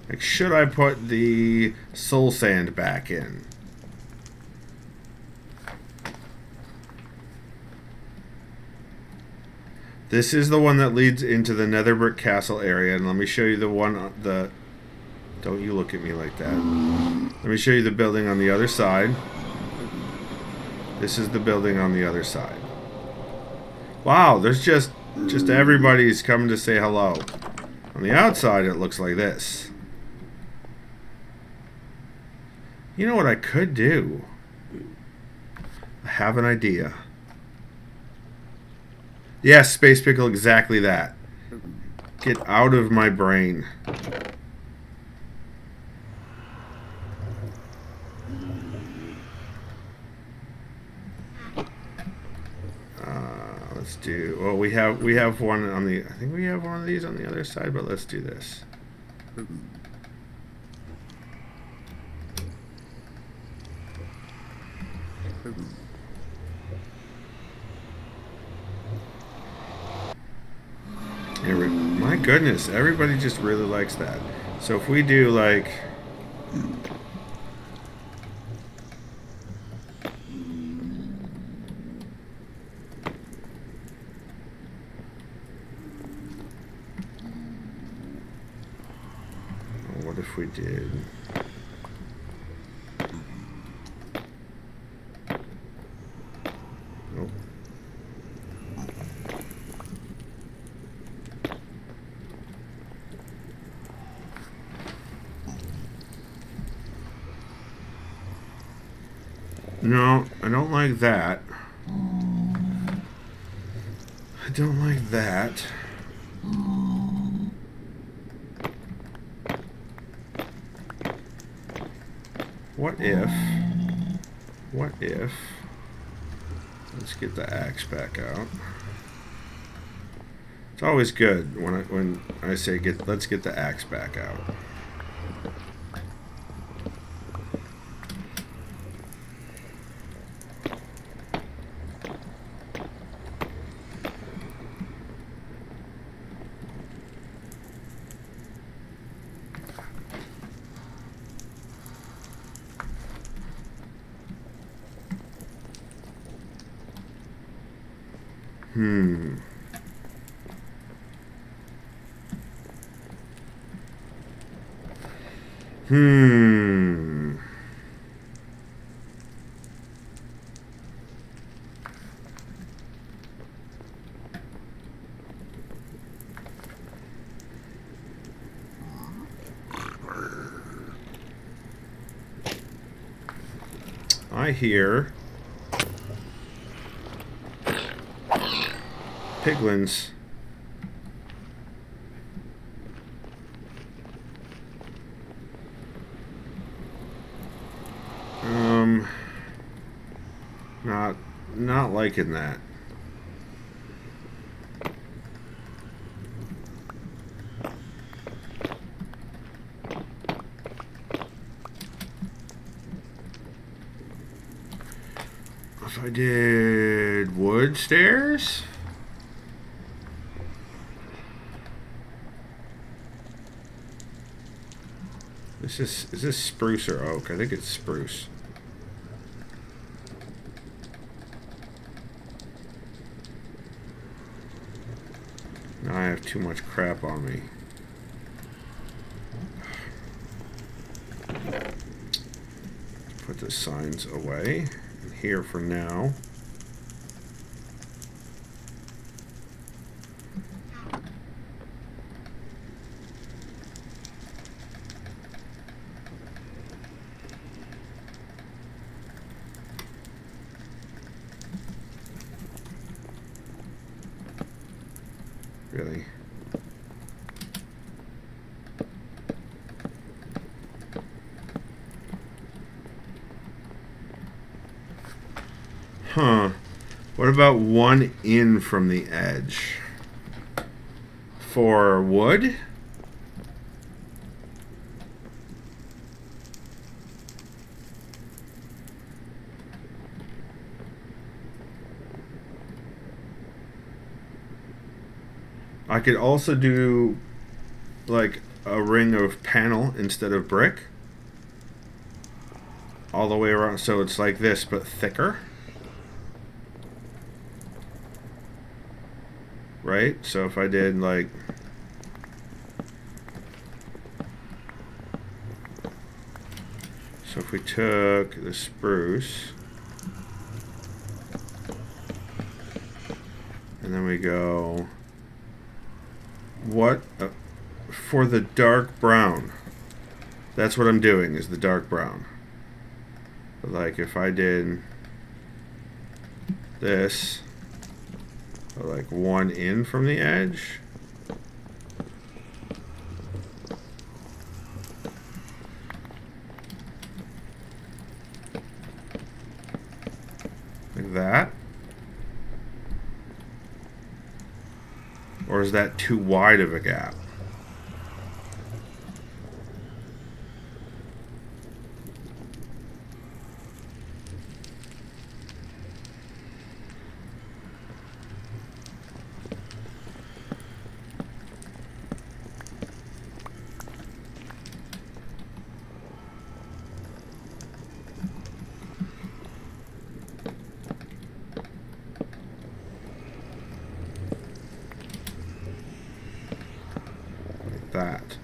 Speaker 1: Like, should I put the soul sand back in? This is the one that leads into the Netherbrick Castle area, and let me show you the one, the... Don't you look at me like that. Let me show you the building on the other side. This is the building on the other side. Wow, there's just everybody's coming to say hello. On the outside, it looks like this. You know what I could do? I have an idea. Yes, Space Pickle, exactly that. Get out of my brain. Let's do. Well, we have one on the. I think we have one of these on the other side, but let's do this. My goodness, everybody just really likes that. So if we do like. What if we did? Nope. No, I don't like that. I don't like that. What if, let's get the axe back out. It's always good when I say let's get the axe back out. I hear piglins. Not liking that. If I did wood stairs? Is this spruce or oak? I think it's spruce. Now I have too much crap on me. Put the signs away. Here for now. Really? Huh. What about one in from the edge? For wood? I could also do like a ring of panel instead of brick. All the way around, so it's like this, but thicker. Right? So if I did like... So if we took the spruce... And then we go... What? For the dark brown. That's what I'm doing, is the dark brown. But like if I did this, like one in from the edge. Like that. Or is that too wide of a gap? That.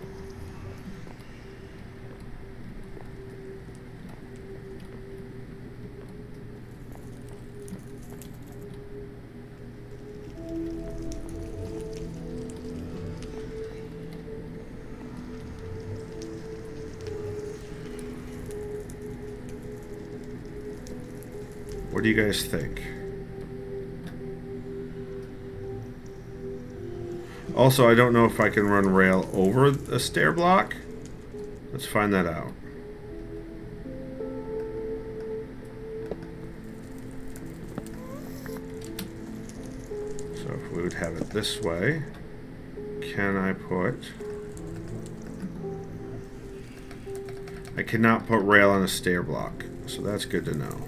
Speaker 1: What do you guys think? Also, I don't know if I can run rail over a stair block. Let's find that out. So if we would have it this way, can I put... I cannot put rail on a stair block, so that's good to know.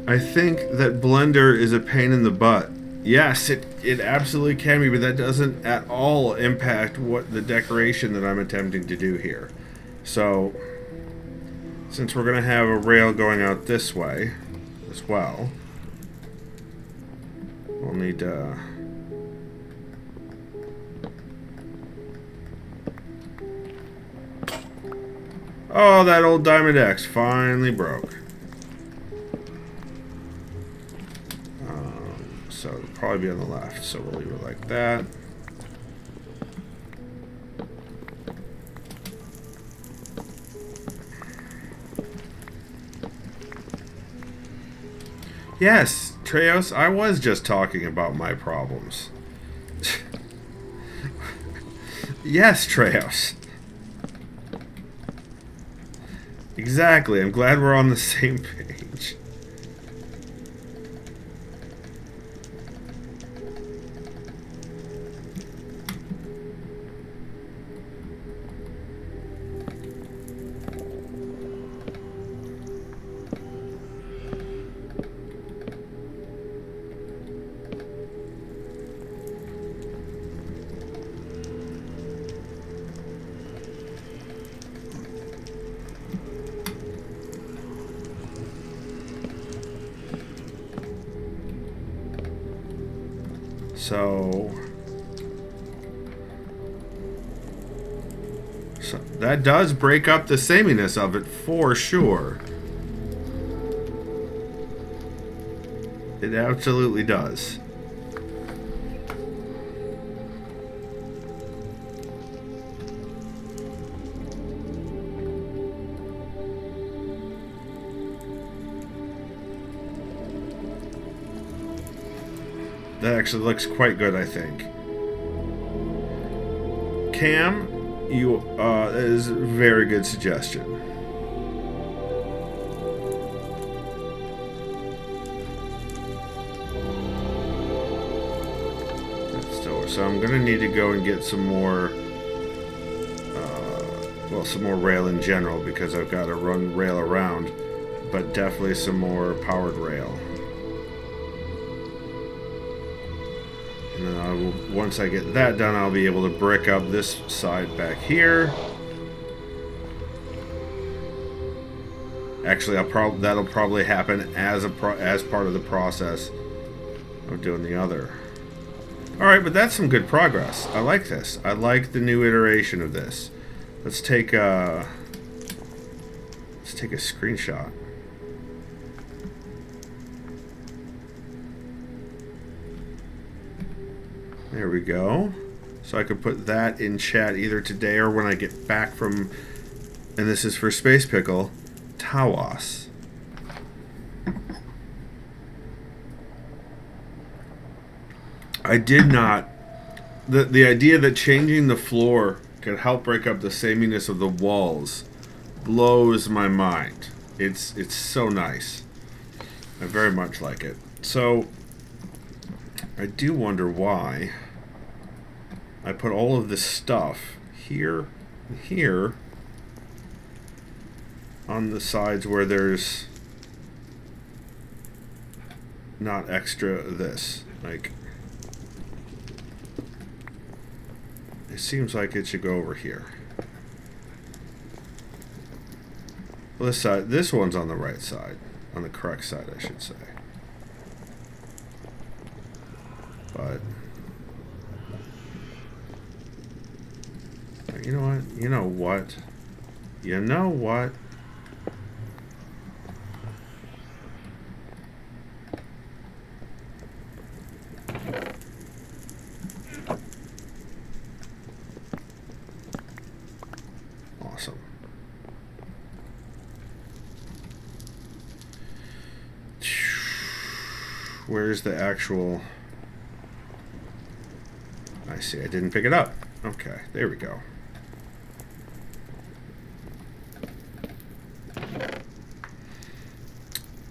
Speaker 1: I think that Blender is a pain in the butt. Yes, it absolutely can be, but that doesn't at all impact what the decoration that I'm attempting to do here. So, since we're going to have a rail going out this way as well, we'll need to... Oh, that old Diamond X finally broke. So it'll probably be on the left, so we'll leave it like that. Yes, Treos, I was just talking about my problems. Yes, Treos. Exactly, I'm glad we're on the same page. So that does break up the sameness of it for sure. It absolutely does. That actually looks quite good, I think. Cam, that is a very good suggestion. So I'm gonna need to go and get some more well, some more rail in general because I've got to run rail around, but definitely some more powered rail. And then once I get that done, I'll be able to brick up this side back here. Actually, that'll probably happen as part of the process of doing the other. All right, but that's some good progress. I like this. I like the new iteration of this. Let's take a screenshot. There we go. So I could put that in chat either today or when I get back from, and this is for Space Pickle, Tawas. I did not. The idea that changing the floor could help break up the sameness of the walls blows my mind. It's so nice. I very much like it. So I do wonder why I put all of this stuff here and here on the sides where there's not extra this. Like, it seems like it should go over here. Well, this side, this one's on the right side, on the correct side, I should say. But you know what? You know what? You know what? Awesome. Where's the actual... I see, I didn't pick it up. Okay, there we go.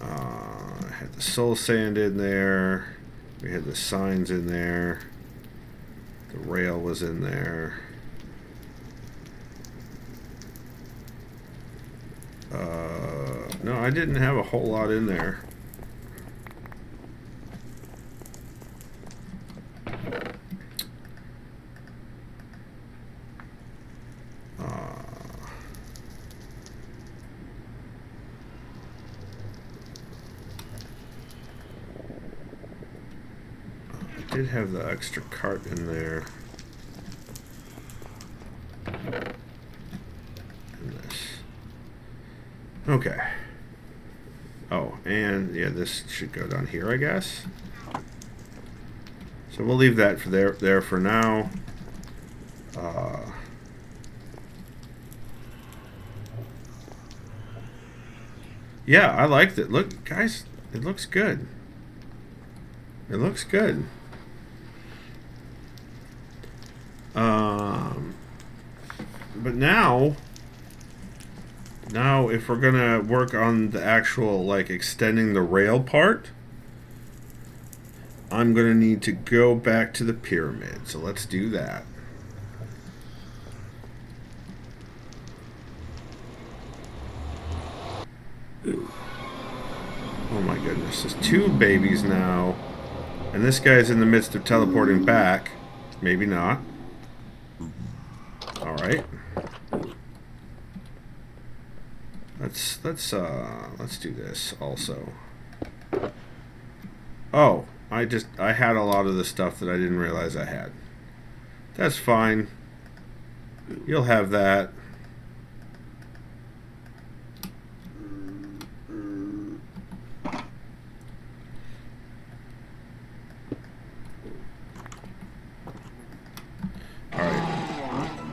Speaker 1: I had the soul sand in there. We had the signs in there. The rail was in there. No, I didn't have a whole lot in there. I did have the extra cart in there. And this. Okay. Oh, and yeah, this should go down here, I guess. So we'll leave that for there for now. Yeah, I liked it. Look, guys, it looks good. It looks good. But now if we're gonna work on the actual, like, extending the rail part, I'm gonna need to go back to the pyramid. So let's do that. Oh my goodness, there's two babies now. And this guy's in the midst of teleporting back. Maybe not. Alright. Let's do this also. Oh, I had a lot of the stuff that I didn't realize I had. That's fine. You'll have that.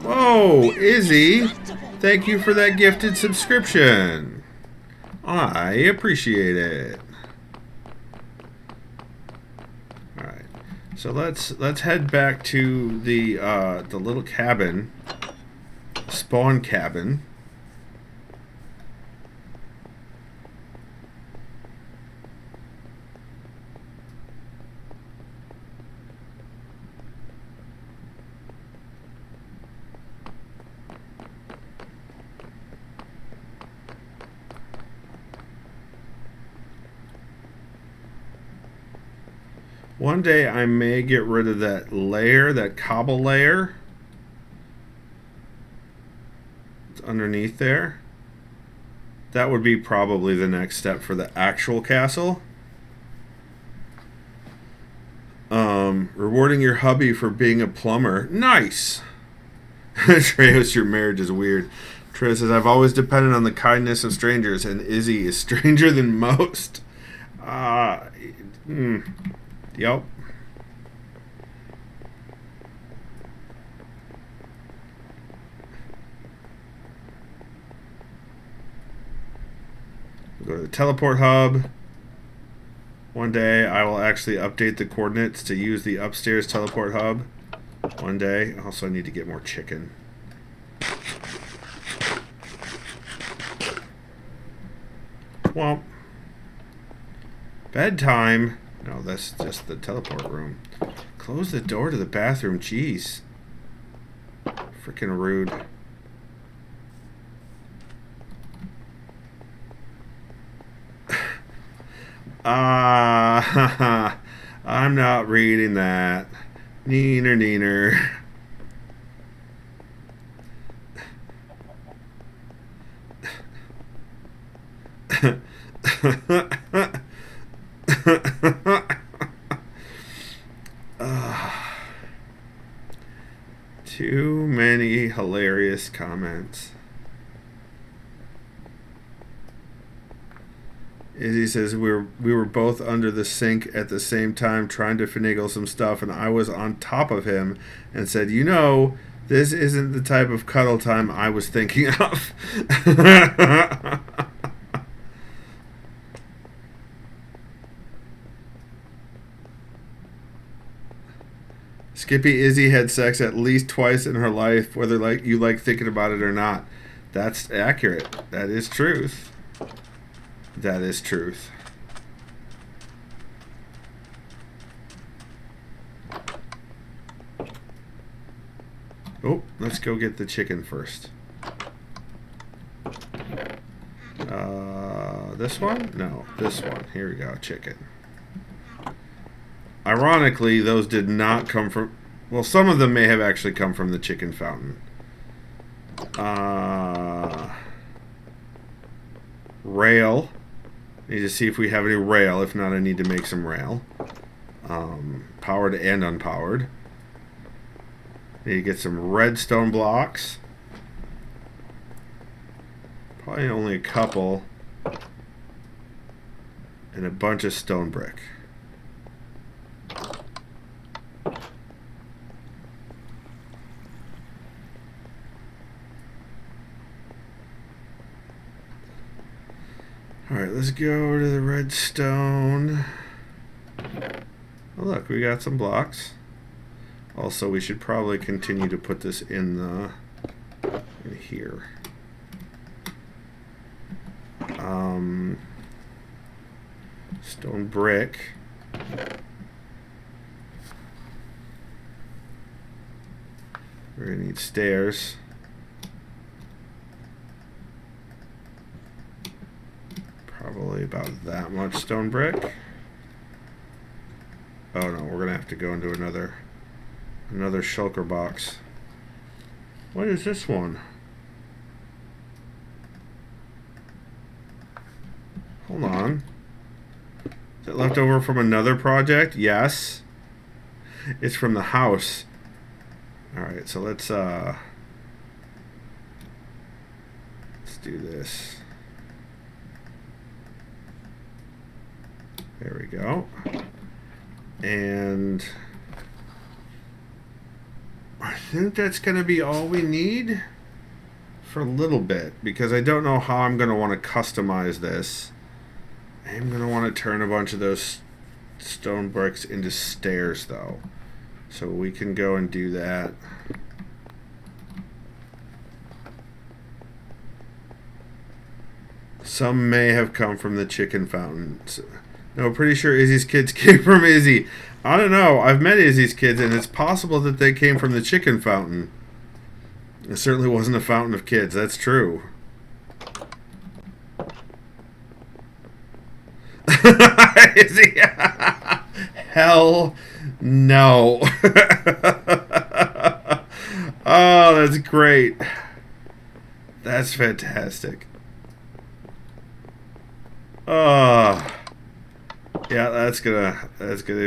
Speaker 1: Whoa, Izzy, thank you for that gifted subscription. I appreciate it. All right, so let's head back to the little cabin, spawn cabin. One day I may get rid of that layer, that cobble layer. It's underneath there. That would be probably the next step for the actual castle. Rewarding your hubby for being a plumber. Nice! Treos, your marriage is weird. Treos says, I've always depended on the kindness of strangers, and Izzy is stranger than most. Yep. Go to the teleport hub. One day I will actually update the coordinates to use the upstairs teleport hub. One day. Also, I need to get more chicken. Well, bedtime. No, that's just the teleport room. Close the door to the bathroom. Jeez. Freaking rude. I'm not reading that. Neener, neener. Too many hilarious comments. Izzy says we were both under the sink at the same time trying to finagle some stuff, and I was on top of him and said, you know, this isn't the type of cuddle time I was thinking of. Skippy Izzy had sex at least twice in her life, whether you like thinking about it or not. That's accurate. That is truth. That is truth. Oh, let's go get the chicken first. This one? No, this one. Here we go, chicken. Ironically, those did not come from... Well, some of them may have actually come from the chicken fountain. Rail. Need to see if we have any rail. If not, I need to make some rail. Powered and unpowered. Need to get some redstone blocks. Probably only a couple. And a bunch of stone brick. Alright, let's go to the redstone. Oh, look, we got some blocks. Also, we should probably continue to put this in here. Stone brick. We're gonna need stairs. Probably about that much stone brick. Oh no, we're gonna have to go into another shulker box. What is this one? Hold on. Is it left over from another project? Yes. It's from the house. Alright, so let's do this. There we go. And I think that's going to be all we need for a little bit, because I don't know how I'm going to want to customize this. I'm going to want to turn a bunch of those stone bricks into stairs, though. So we can go and do that. Some may have come from the chicken fountain. No, pretty sure Izzy's kids came from Izzy. I don't know. I've met Izzy's kids, and it's possible that they came from the chicken fountain. It certainly wasn't a fountain of kids. That's true. Izzy. Hell no. Oh, that's great. That's fantastic. Oh, yeah, that's gonna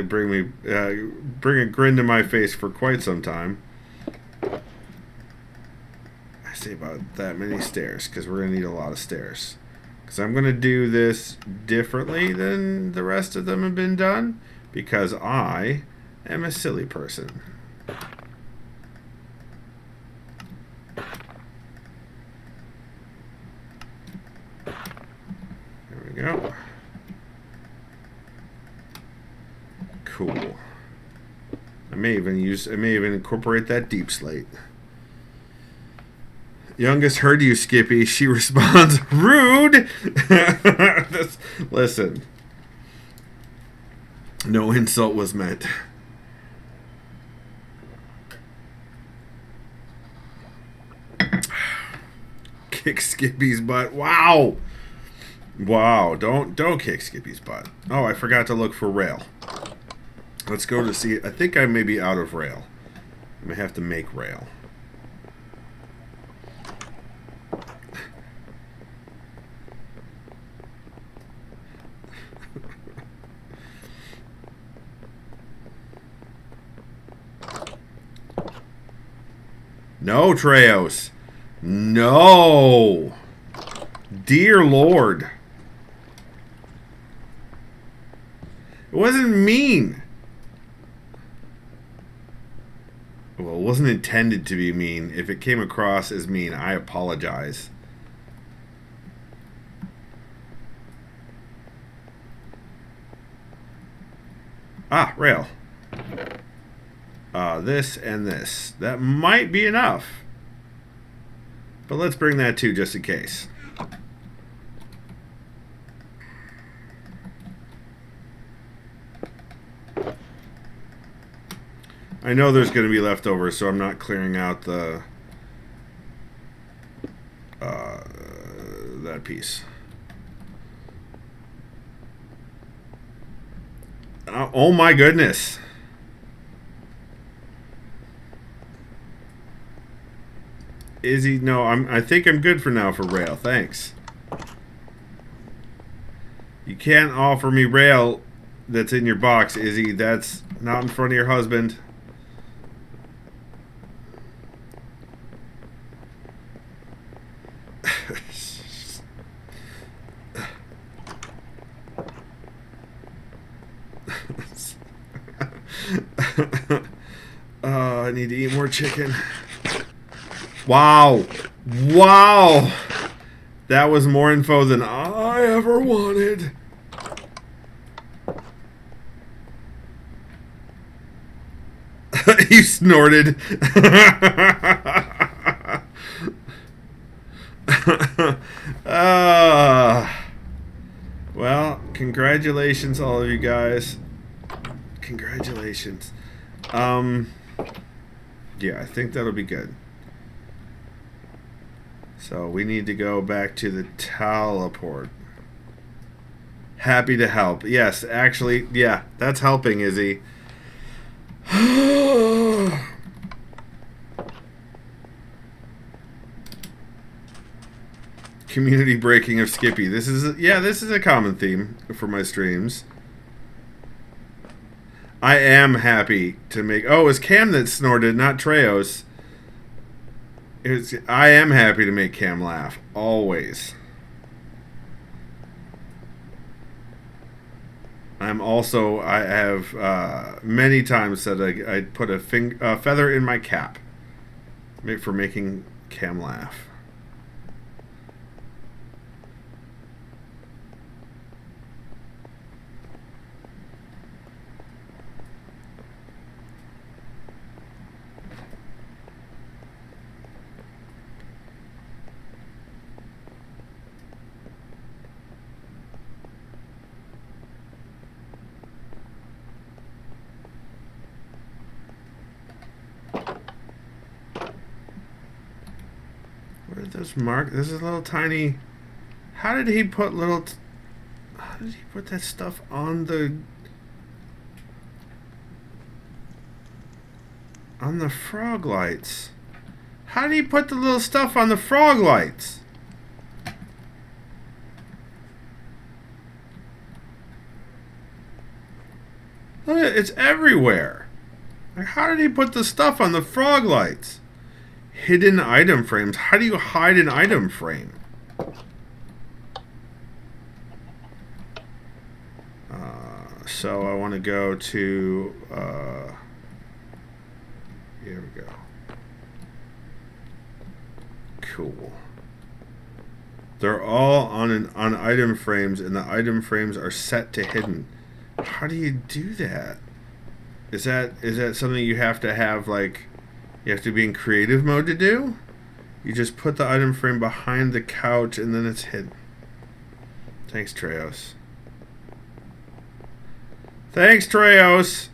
Speaker 1: bring me bring a grin to my face for quite some time. I say about that many stairs because we're gonna need a lot of stairs. Because I'm gonna do this differently than the rest of them have been done because I am a silly person. There we go. Cool. I may even incorporate that deep slate. Youngest heard you, Skippy. She responds, rude. Listen. No insult was meant. Kick Skippy's butt. Wow. Wow. Don't kick Skippy's butt. Oh, I forgot to look for rail. Let's go to see. I think I may be out of rail. I may have to make rail. No, Treos. No. Dear Lord. It wasn't mean. Well, it wasn't intended to be mean. If it came across as mean, I apologize. Ah, rail. This and this. That might be enough. But let's bring that too, just in case. I know there's going to be leftovers, so I'm not clearing out the that piece. Oh my goodness. Izzy, no, I think I'm good for now for rail. Thanks. You can't offer me rail that's in your box, Izzy. That's not in front of your husband. I need to eat more chicken. Wow. Wow. That was more info than I ever wanted. You snorted. Well, congratulations, all of you guys. Congratulations. Yeah, I think that'll be good. So we need to go back to the teleport. Happy to help. Yes, actually, yeah, that's helping, Izzy. Community breaking of Skippy. This is a common theme for my streams. I am happy to make. Oh, it was Cam that snorted, not Treos. I am happy to make Cam laugh always. I'm also. I have many times said I put a feather in my cap for making Cam laugh. This mark. This is a little tiny. How did he put little? How did he put that stuff on the? On the frog lights. How do you put the little stuff on the frog lights? Look, it's everywhere. Like, how did he put the stuff on the frog lights? Hidden item frames. How do you hide an item frame? So I want to go to... here we go. Cool. They're all on item frames, and the item frames are set to hidden. How do you do that? Is that something you have to have, like, you have to be in creative mode to do? You just put the item frame behind the couch and then it's hidden. Thanks, Treos. Thanks, Treos.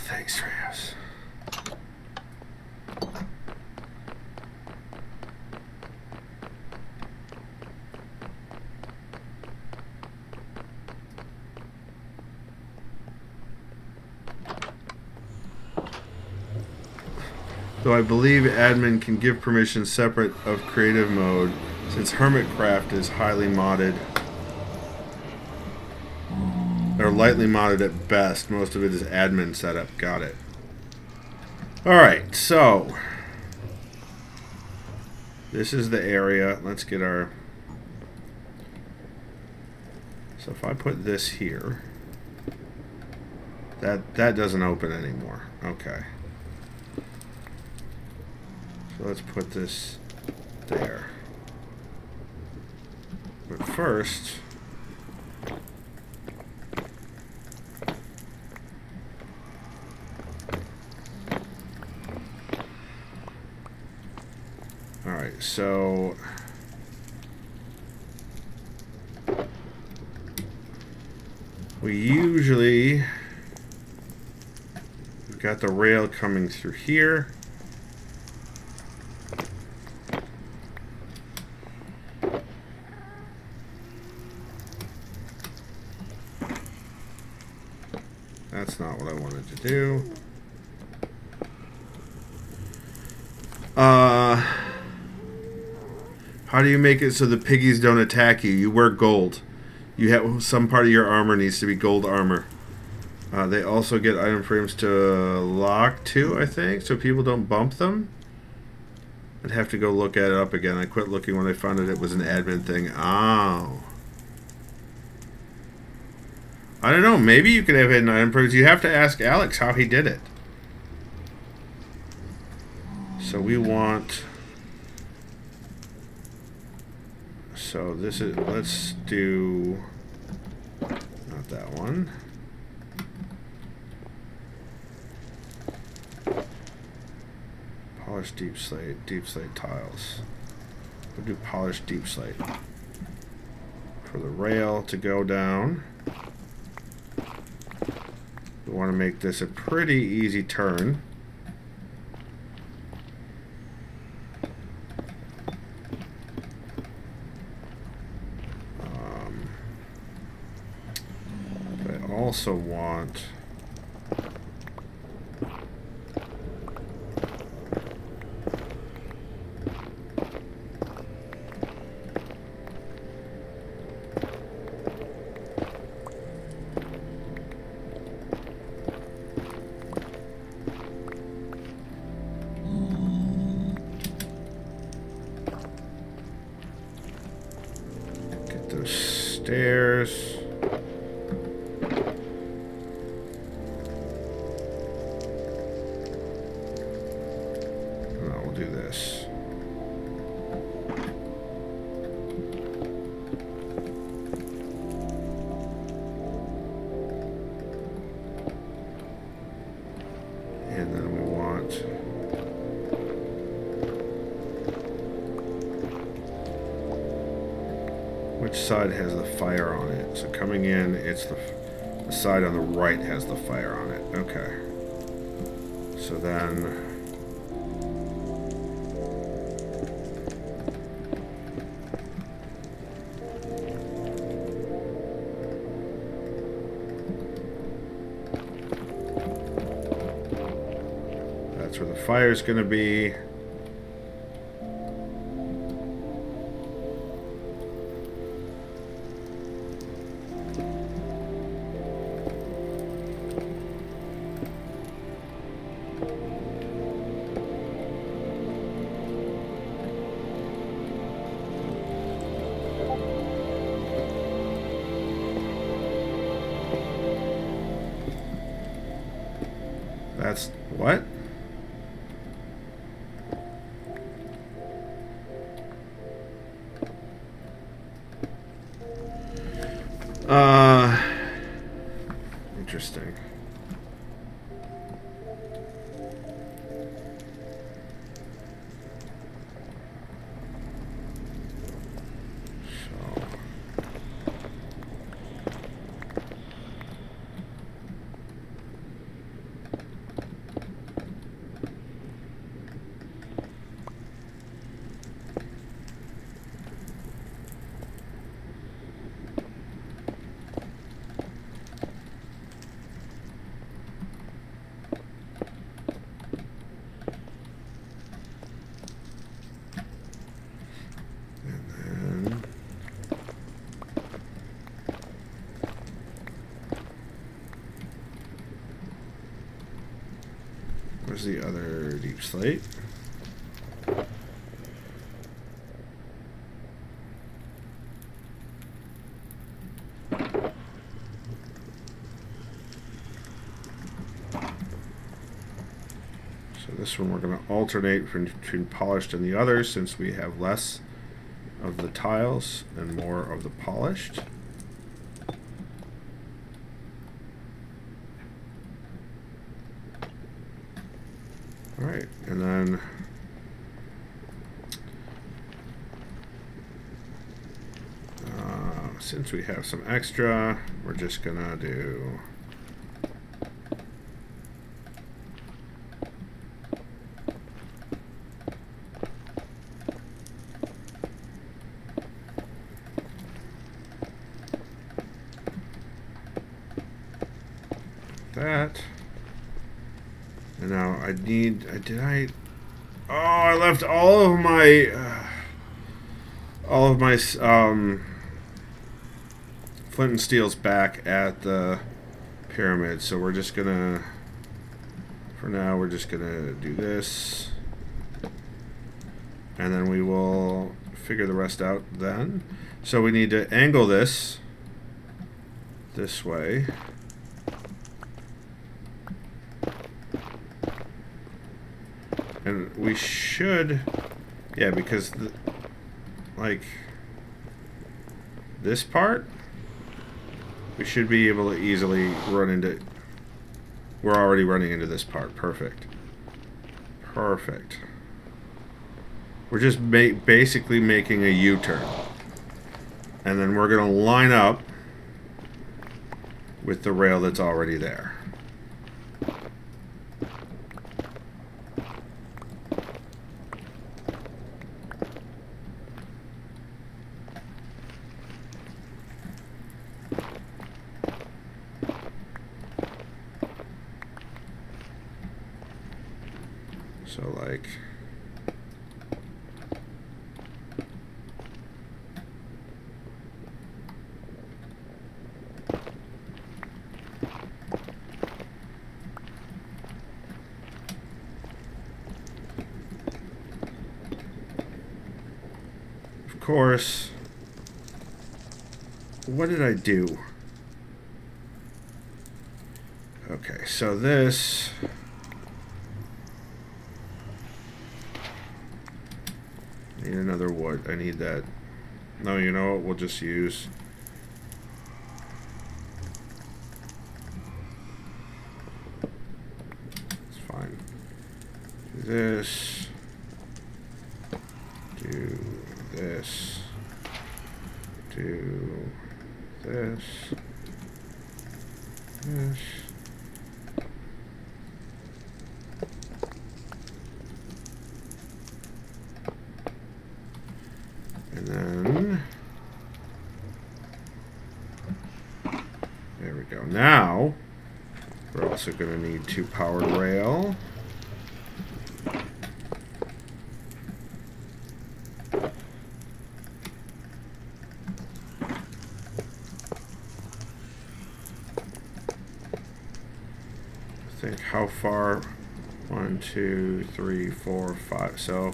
Speaker 1: Thanks, Treos. Though I believe admin can give permission separate of creative mode, since Hermitcraft is highly modded. Or lightly modded at best. Most of it is admin setup. Got it. Alright, so this is the area. Let's get our... So if I put this here, that doesn't open anymore. Okay. So let's put this there. But first... Alright, so... we usually... we've got the rail coming through here. That's not what I wanted to do. How do you make it so the piggies don't attack you? You wear gold. You have some part of your armor needs to be gold armor. They also get item frames to lock too, I think, so people don't bump them. I'd have to go look at it up again. I quit looking when I found out it was an admin thing. Oh. I don't know. Maybe you could have hidden item frames. You have to ask Alex how he did it. So we want... So this is... let's do... not that one. Polished deep slate tiles. We'll do polished deep slate. For the rail to go down. We want to make this a pretty easy turn. I also want get those stairs. Which side has the fire on it? So coming in, it's the side on the right has the fire on it. Okay. So then... that's where the fire's going to be. That's what? Interesting. Where's the other deep slate? So this one we're going to alternate between polished and the other, since we have less of the tiles and more of the polished. Alright, and then since we have some extra, we're just gonna do that. And now I need, oh, I left all of my flint and steels back at the pyramid. So we're just gonna, for now, we're just gonna do this. And then we will figure the rest out then. So we need to angle this way. And we should, yeah, because like this part, we should be able to easily run into, we're already running into this part. Perfect. Perfect. We're just basically making a U-turn. And then we're going to line up with the rail that's already there. So like, of course, what did I do? Okay, so this, need another wood. I need that. No, you know what? We'll just use. It's fine. Do this. Do this. Do this. This. And then there we go. Now we're also going to need 2 powered rail. I think how far? 1, 2, 3, 4, 5. So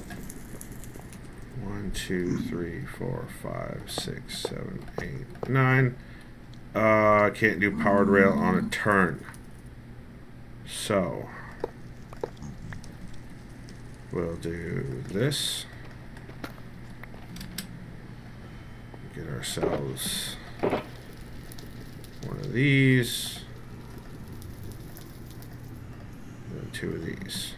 Speaker 1: 1, 2, 3, 4, 5, 6, 7, 8, 9. I can't do powered rail on a turn. So we'll do this. Get ourselves one of these. And 2 of these.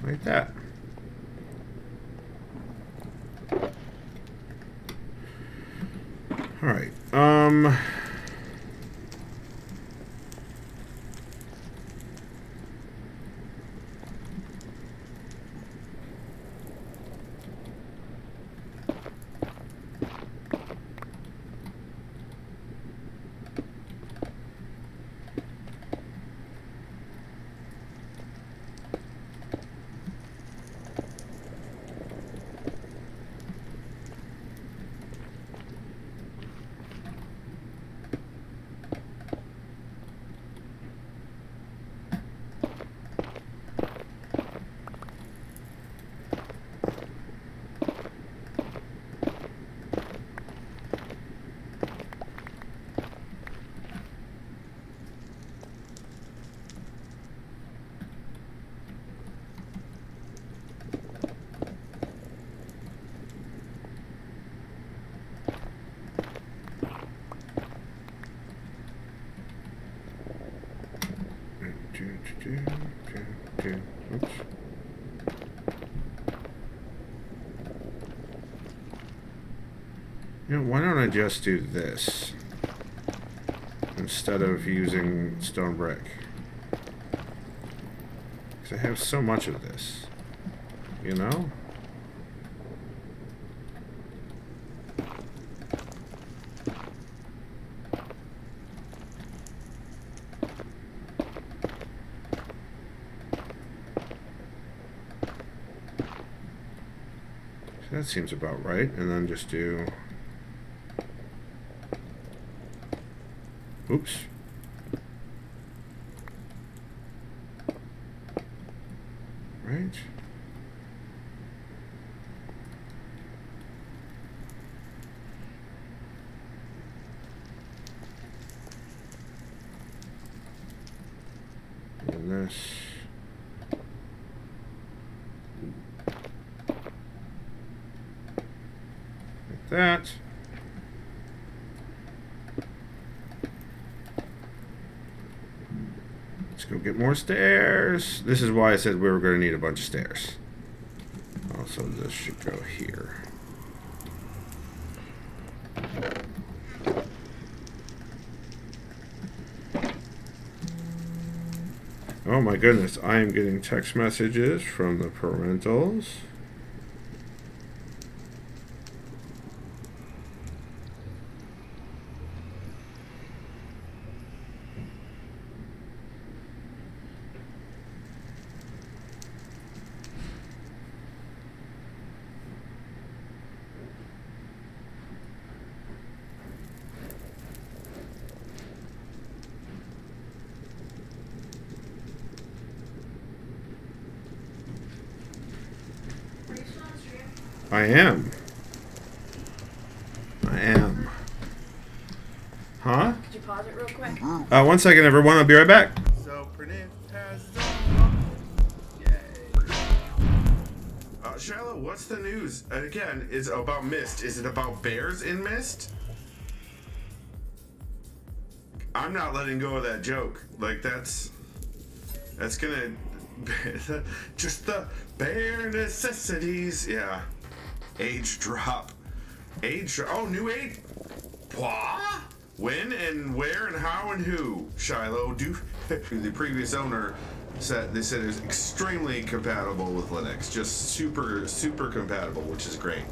Speaker 1: Like that. All right. Oops. You know, why don't I just do this instead of using stone brick? Because I have so much of this, you know? That seems about right. And then just do... Oops. Right. And this... that. Let's go get more stairs. This is why I said we were going to need a bunch of stairs. Also, this should go here. Oh my goodness, I am getting text messages from the parentals. I am. Huh?
Speaker 2: Could you pause it real quick?
Speaker 1: 1 second, everyone. I'll be right back. So, Pernit has... Yay. Oh, Shiloh, what's the news? And again, is about Mist. Is it about bears in Mist? I'm not letting go of that joke. Like, that's gonna... just the bare necessities. Yeah. Age drop. Oh, new age... What? When and where and how and who? Shiloh, the previous owner said it was extremely compatible with Linux, just super compatible, which is great.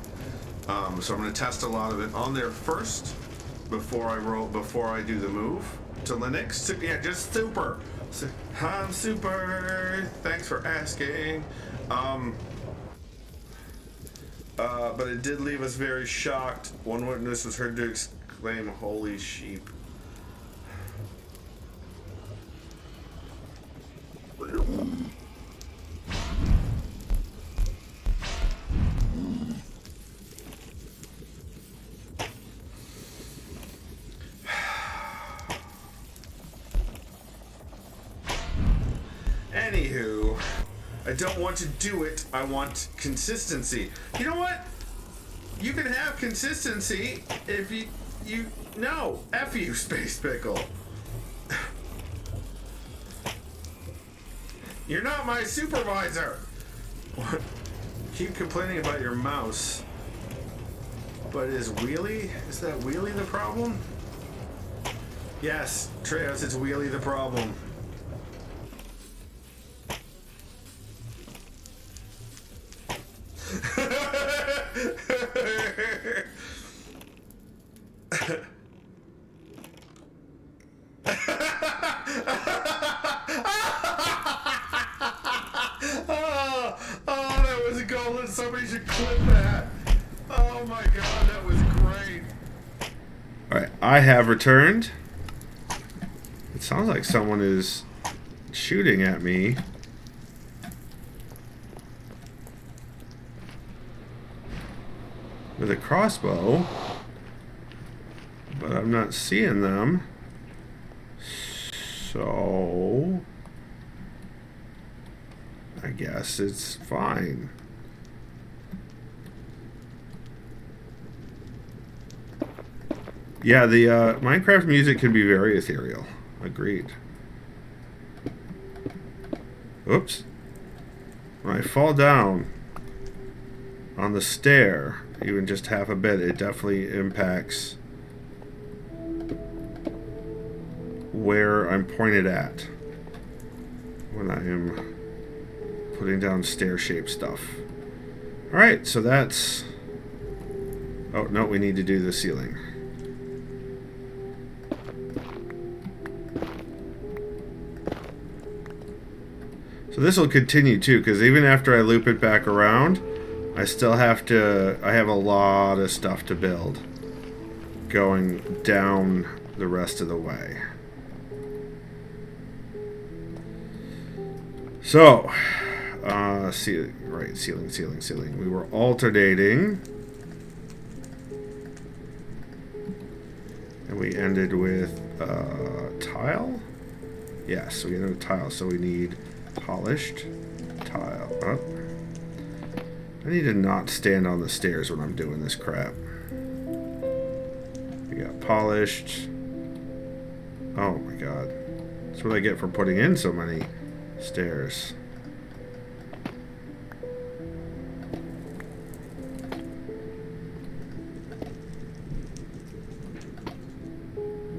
Speaker 1: So I'm going to test a lot of it on there first before I do the move to Linux. So, yeah, just super. So, I'm super. Thanks for asking. But it did leave us very shocked. One witness was heard to exclaim, "Holy sheep." Anywho, I don't want to do it. I want consistency. You know what? You can have consistency if no. F you, Space Pickle. You're not my supervisor. What? Keep complaining about your mouse. But is that Wheelie the problem? Yes, Treos, it's Wheelie the problem. Oh, that was golden. Somebody should clip that. Oh my god, that was great. Alright, I have returned. It sounds like someone is shooting at me. With a crossbow. But I'm not seeing them. So I guess it's fine. Yeah, the Minecraft music can be very ethereal. Agreed. Oops. When I fall down on the stair, even just half a bit, it definitely impacts where I'm pointed at when I am putting down stair-shaped stuff. Alright, so that's... Oh, no, we need to do the ceiling. So this will continue too, because even after I loop it back around, I still have to... I have a lot of stuff to build going down the rest of the way. So, ceiling. We were alternating. And we ended with tile? Yes, we ended with tile, so we need polished tile. Oh. I need to not stand on the stairs when I'm doing this crap. We got polished. Oh my god. That's what I get for putting in so many stairs.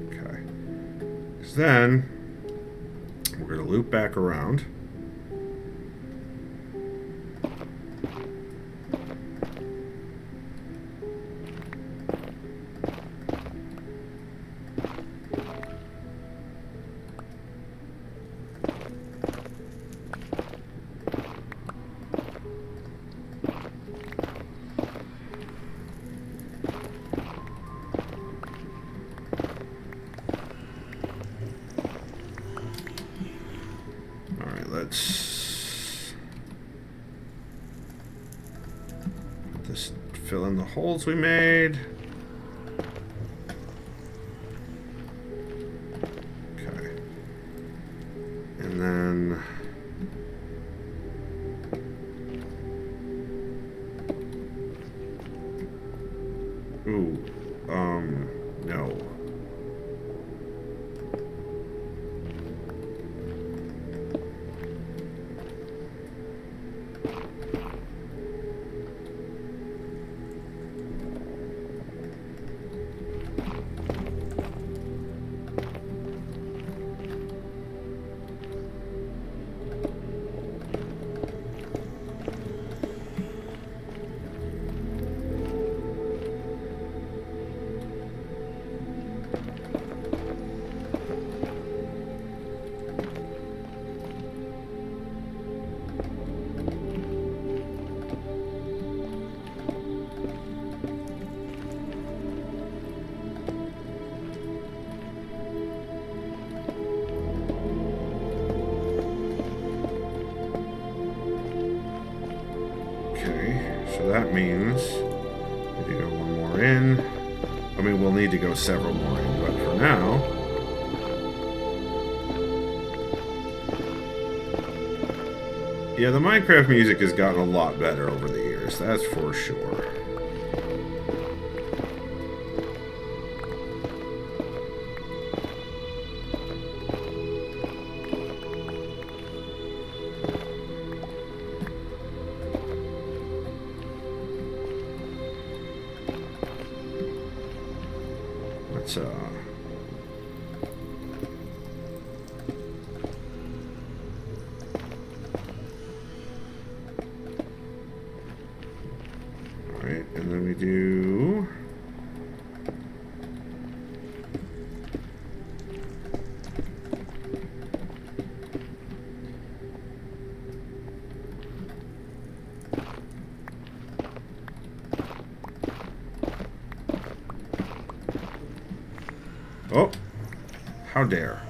Speaker 1: Okay. So then we're going to loop back around. Just fill in the holes we made. Okay. And then Ooh. No. So that means we need to go one more in. I mean, we'll need to go several more in, but for now... Yeah, the Minecraft music has gotten a lot better over the years, that's for sure. Alright, and then we do... Oh! How dare.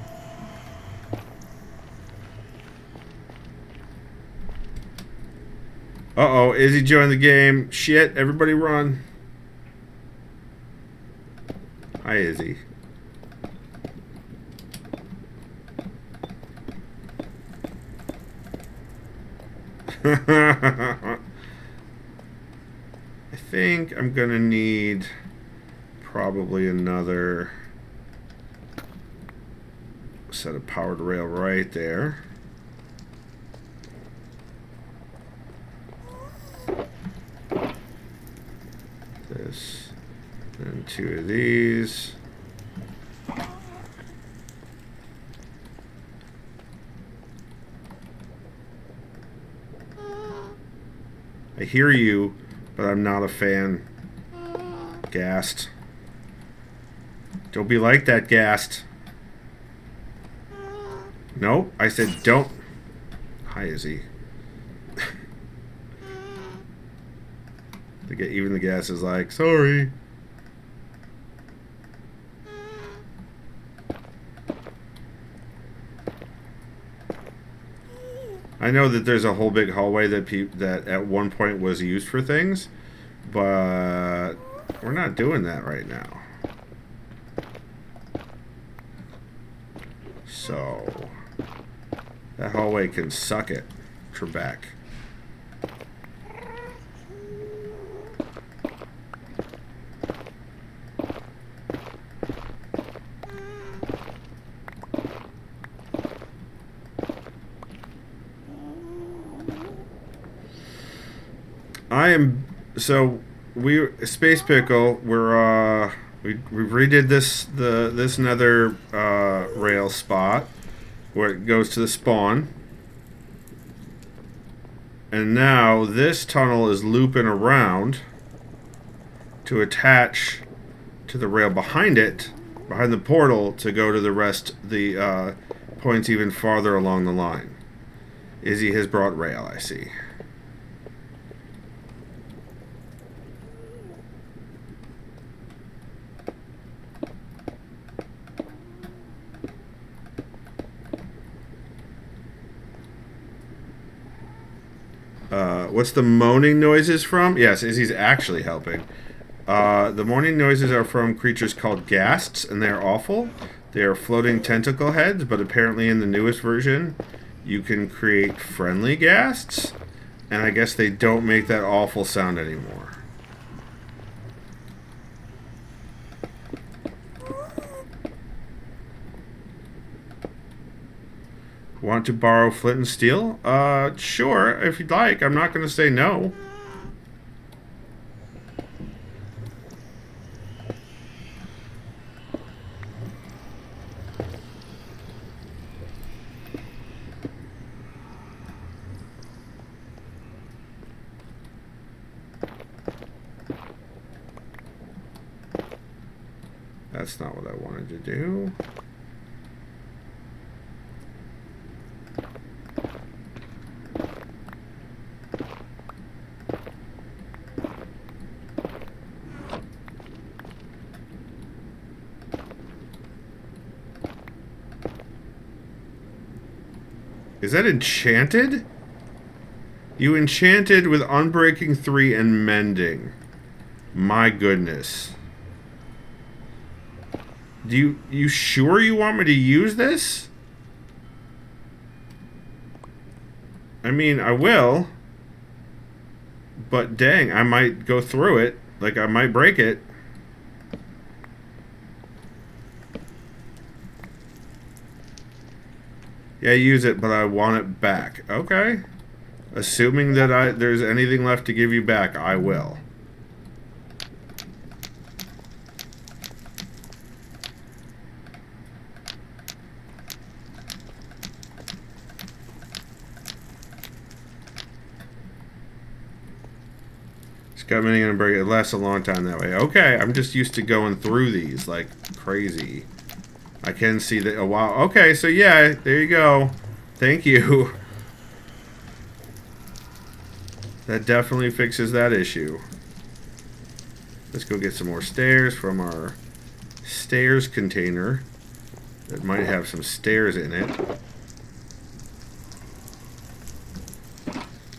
Speaker 1: Uh-oh, Izzy joined the game. Shit, everybody run. Hi, Izzy. I think I'm gonna need probably another set of powered rail right there. This, and two of these. I hear you, but I'm not a fan. Gassed. Don't be like that, Gassed. Nope, I said don't. Hi, Izzy. Even the gas is like, sorry. I know that there's a whole big hallway that at one point was used for things, but we're not doing that right now. So that hallway can suck it, Trebek. Space Pickle, we redid this Nether Rail spot where it goes to the spawn, and now this tunnel is looping around to attach to the rail behind it, behind the portal, to go to the points even farther along the line. Izzy has brought rail, I see. What's the moaning noises from? Yes, Izzy's actually helping. The moaning noises are from creatures called ghasts, and they're awful. They are floating tentacle heads, but apparently in the newest version, you can create friendly ghasts, and I guess they don't make that awful sound anymore. Want to borrow flint and steel? Sure, if you'd like. I'm not going to say no. That's not what I wanted to do. Is that enchanted? You enchanted with Unbreaking 3 and Mending. My goodness. You sure you want me to use this? I mean, I will. But dang, I might go through it. Like, I might break it. Yeah, use it, but I want it back. Okay. Assuming that there's anything left to give you back, I will. Scumming and break it lasts a long time that way. Okay, I'm just used to going through these like crazy. I can see that. Oh, wow. Okay, so yeah, there you go. Thank you. That definitely fixes that issue. Let's go get some more stairs from our stairs container. That might have some stairs in it.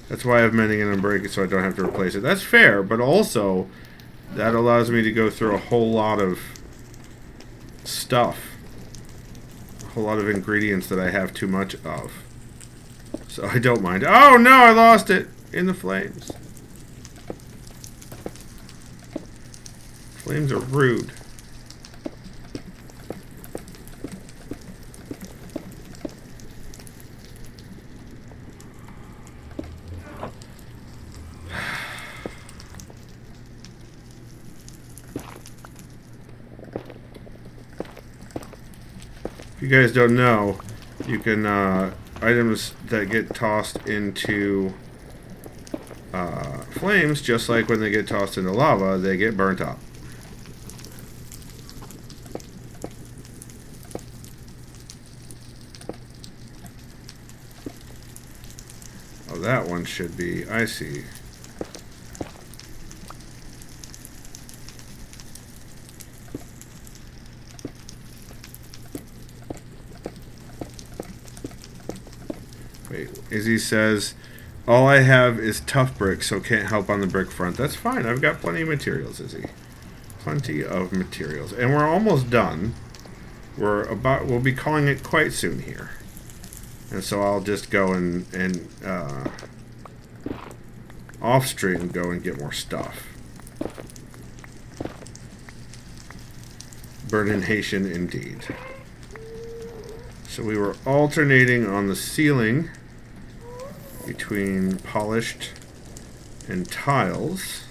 Speaker 1: That's why I have mending and unbreaking, so I don't have to replace it. That's fair, but also that allows me to go through a whole lot of stuff. A whole lot of ingredients that I have too much of. So I don't mind. Oh no, I lost it in the flames. Flames are rude. If you guys don't know, you can, items that get tossed into flames, just like when they get tossed into lava, they get burnt up. Oh, that one should be, I see. Wait, Izzy says, all I have is tough brick, so can't help on the brick front. That's fine. I've got plenty of materials, Izzy. Plenty of materials. And we're almost done. We'll be calling it quite soon here. And so I'll just go and off stream go and get more stuff. Burning Haitian indeed. So we were alternating on the ceiling between polished and tiles.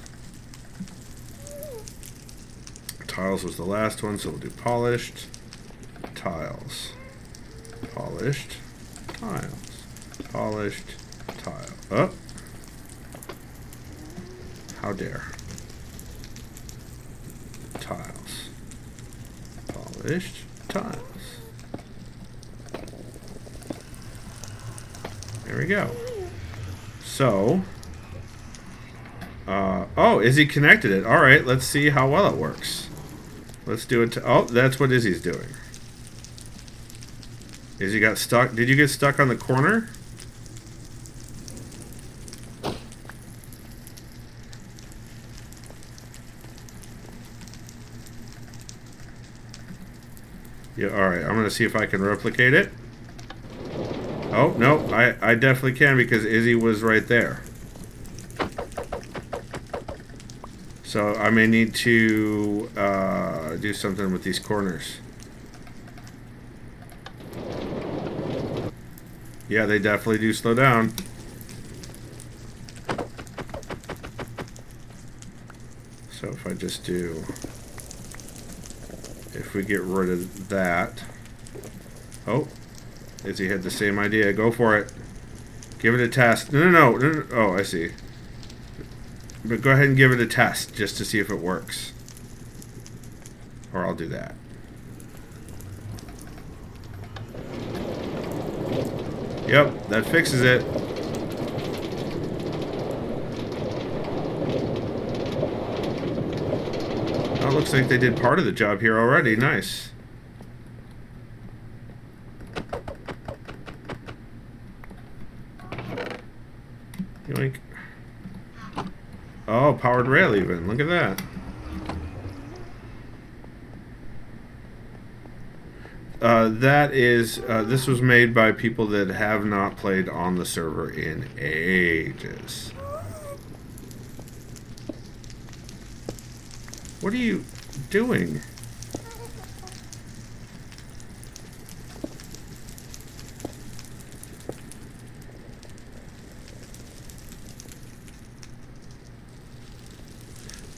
Speaker 1: Tiles was the last one, so we'll do polished, tiles, polished, tiles, polished, tile. Oh! How dare. Tiles, polished, tiles. There we go. So, oh, Izzy connected it. All right, let's see how well it works. Let's do it. Oh, that's what Izzy's doing. Izzy got stuck. Did you get stuck on the corner? Yeah, all right. I'm going to see if I can replicate it. Oh, no, I definitely can because Izzy was right there. So I may need to do something with these corners. Yeah, they definitely do slow down. So if I just do... If we get rid of that... Oh, Izzy had the same idea. Go for it. Give it a test. No. Oh, I see. But go ahead and give it a test just to see if it works. Or I'll do that. Yep, that fixes it. Oh, looks like they did part of the job here already. Nice. Yoink. Oh, powered rail even. Look at that. This was made by people that have not played on the server in ages. What are you doing?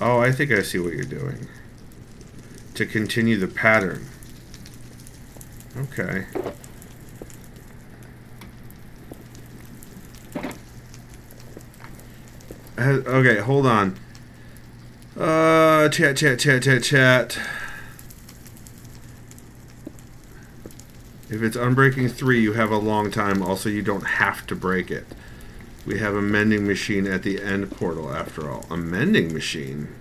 Speaker 1: Oh, I think I see what you're doing. To continue the pattern. Okay. Okay, hold on. Chat. If it's unbreaking 3, you have a long time. Also, you don't have to break it. We have a mending machine at the end portal, after all. A mending machine?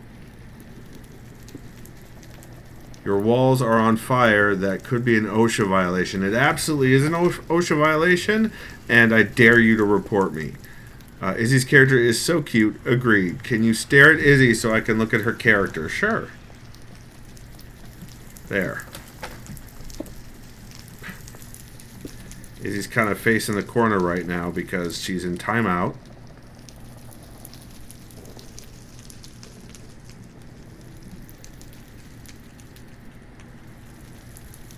Speaker 1: Your walls are on fire. That could be an OSHA violation. It absolutely is an OSHA violation, and I dare you to report me. Izzy's character is so cute. Agreed. Can you stare at Izzy so I can look at her character? Sure. There. Izzy's kind of facing the corner right now because she's in timeout.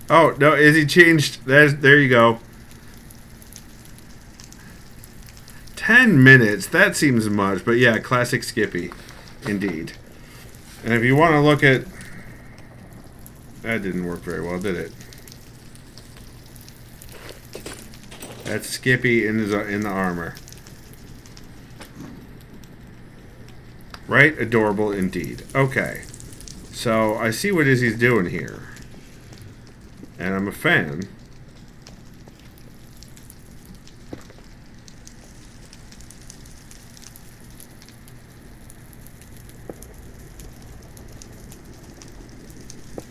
Speaker 1: Oh, no, Izzy changed. There you go. 10 minutes. That seems much. But yeah, classic Skippy. Indeed. And if you want to look at... That didn't work very well, did it? That's Skippy in the armor. Right? Adorable indeed. Okay. So, I see what Izzy's doing here. And I'm a fan.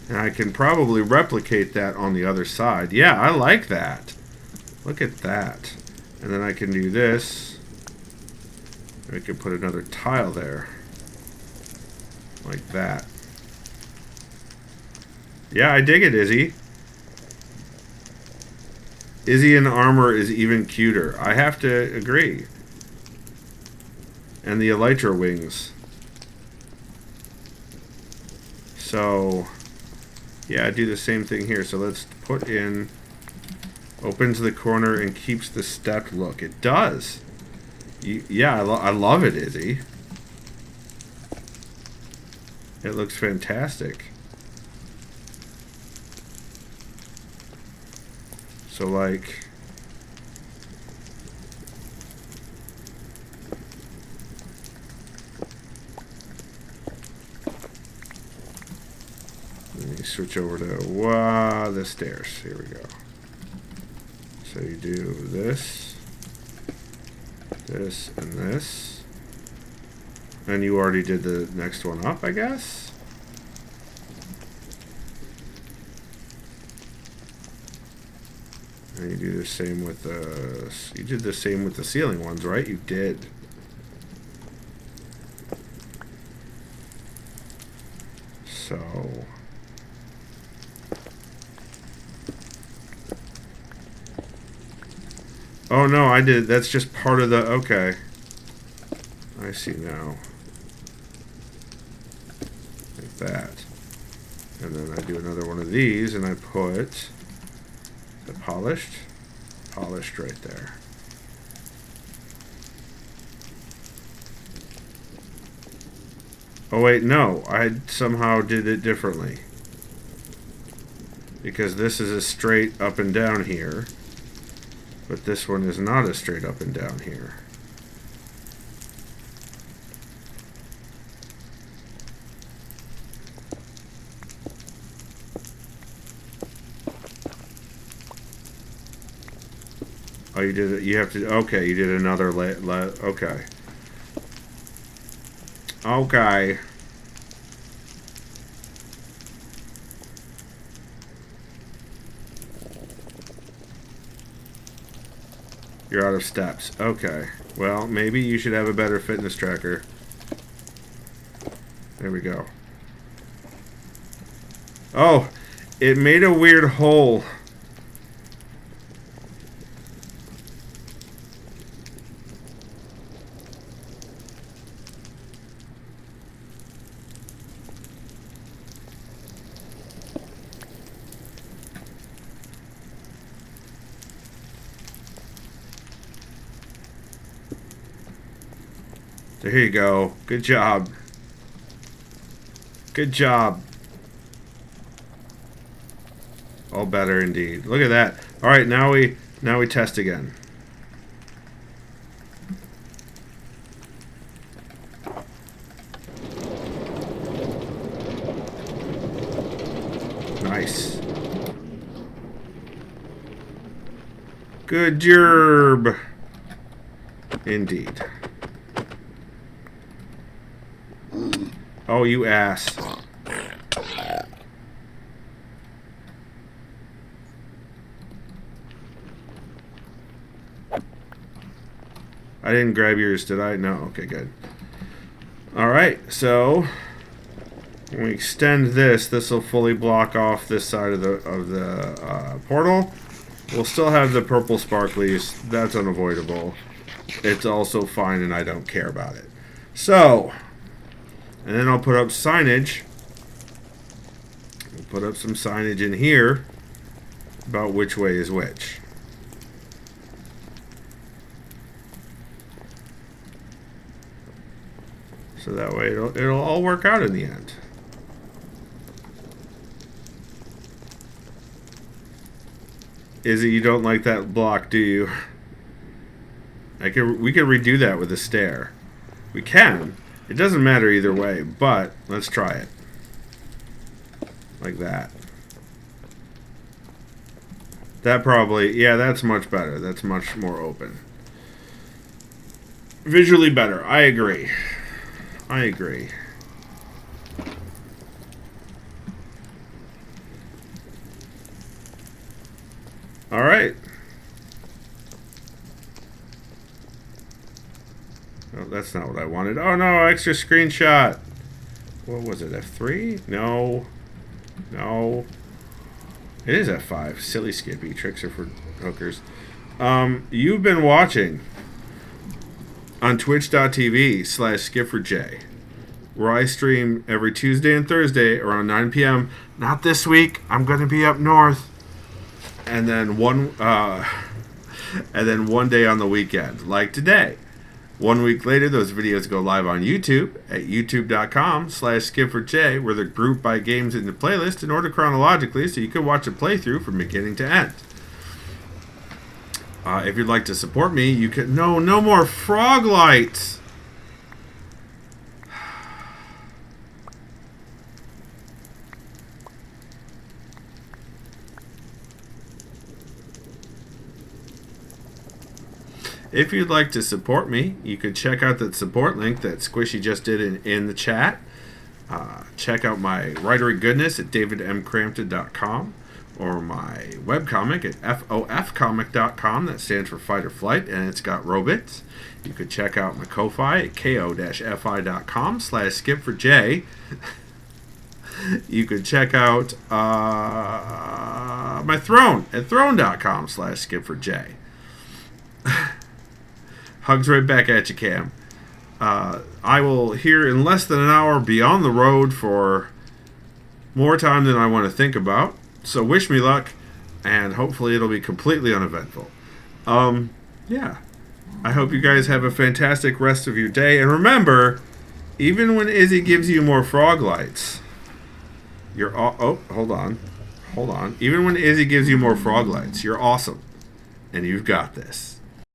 Speaker 1: And I can probably replicate that on the other side. Yeah, I like that. Look at that. And then I can do this. I can put another tile there. Like that. Yeah, I dig it, Izzy. Izzy in armor is even cuter. I have to agree. And the elytra wings. So, yeah, I do the same thing here. So let's put in... Opens the corner and keeps the stepped look. It does. Yeah, I love it, Izzy. It looks fantastic. So, like... Let me switch over to the stairs. Here we go. So you do this, this, and this. And you already did the next one up, I guess? And you do the same with the... You did the same with the ceiling ones, right? You did. So... Oh no, I did. That's just part of the... Okay. I see now. Like that. And then I do another one of these and I put the polished, polished right there. Oh wait, no, I somehow did it differently. Because this is a straight up and down here. But this one is not a straight up and down here. Oh, you did it. You have to. Okay, you did another. Okay. Okay. You're out of steps. Okay. Well, maybe you should have a better fitness tracker. There we go. Oh, it made a weird hole. There you go. Good job. Good job. All better indeed. Look at that. All right, now we test again. Nice. Good job. Indeed. Oh, you ass. I didn't grab yours, did I? No. Okay, good. Alright, so when we extend this, this will fully block off this side of the portal. We'll still have the purple sparklies. That's unavoidable. It's also fine, and I don't care about it. So, and then I'll put up signage. We'll put up some signage in here about which way is which. So that way it'll all work out in the end. Izzy, you don't like that block, do you? We could redo that with a stair. We can. It doesn't matter either way, but let's try it. Like that. That probably, yeah, that's much better. That's much more open. Visually better. I agree. I agree. All right. Oh, that's not what I wanted. Oh no, extra screenshot. What was it, F3? No. No. It is F5. Silly Skippy. Tricks are for hookers. You've been watching on twitch.tv/SkipperJ, where I stream every Tuesday and Thursday around 9 p.m. Not this week. I'm going to be up north. And then one day on the weekend, like today. 1 week later, those videos go live on YouTube at youtube.com/SkipperJ, where they're grouped by games in the playlist in order chronologically, so you can watch a playthrough from beginning to end. If you'd like to support me, you can... No more frog lights! If you'd like to support me, you could check out that support link that Squishy just did in the chat. Check out my Writery goodness at davidmcrampton.com or my webcomic at fofcomic.com. That stands for Fight or Flight, and it's got robits. You could check out my Ko-Fi at ko-fi.com/skipforj. You could check out my Throne at throne.com/skipforj. Hugs right back at you, Cam. I will here in less than an hour be on the road for more time than I want to think about. So wish me luck, and hopefully it'll be completely uneventful. Yeah. I hope you guys have a fantastic rest of your day. And remember, even when Izzy gives you more frog lights, you're oh, hold on. Hold on. Even when Izzy gives you more frog lights, you're awesome. And you've got this.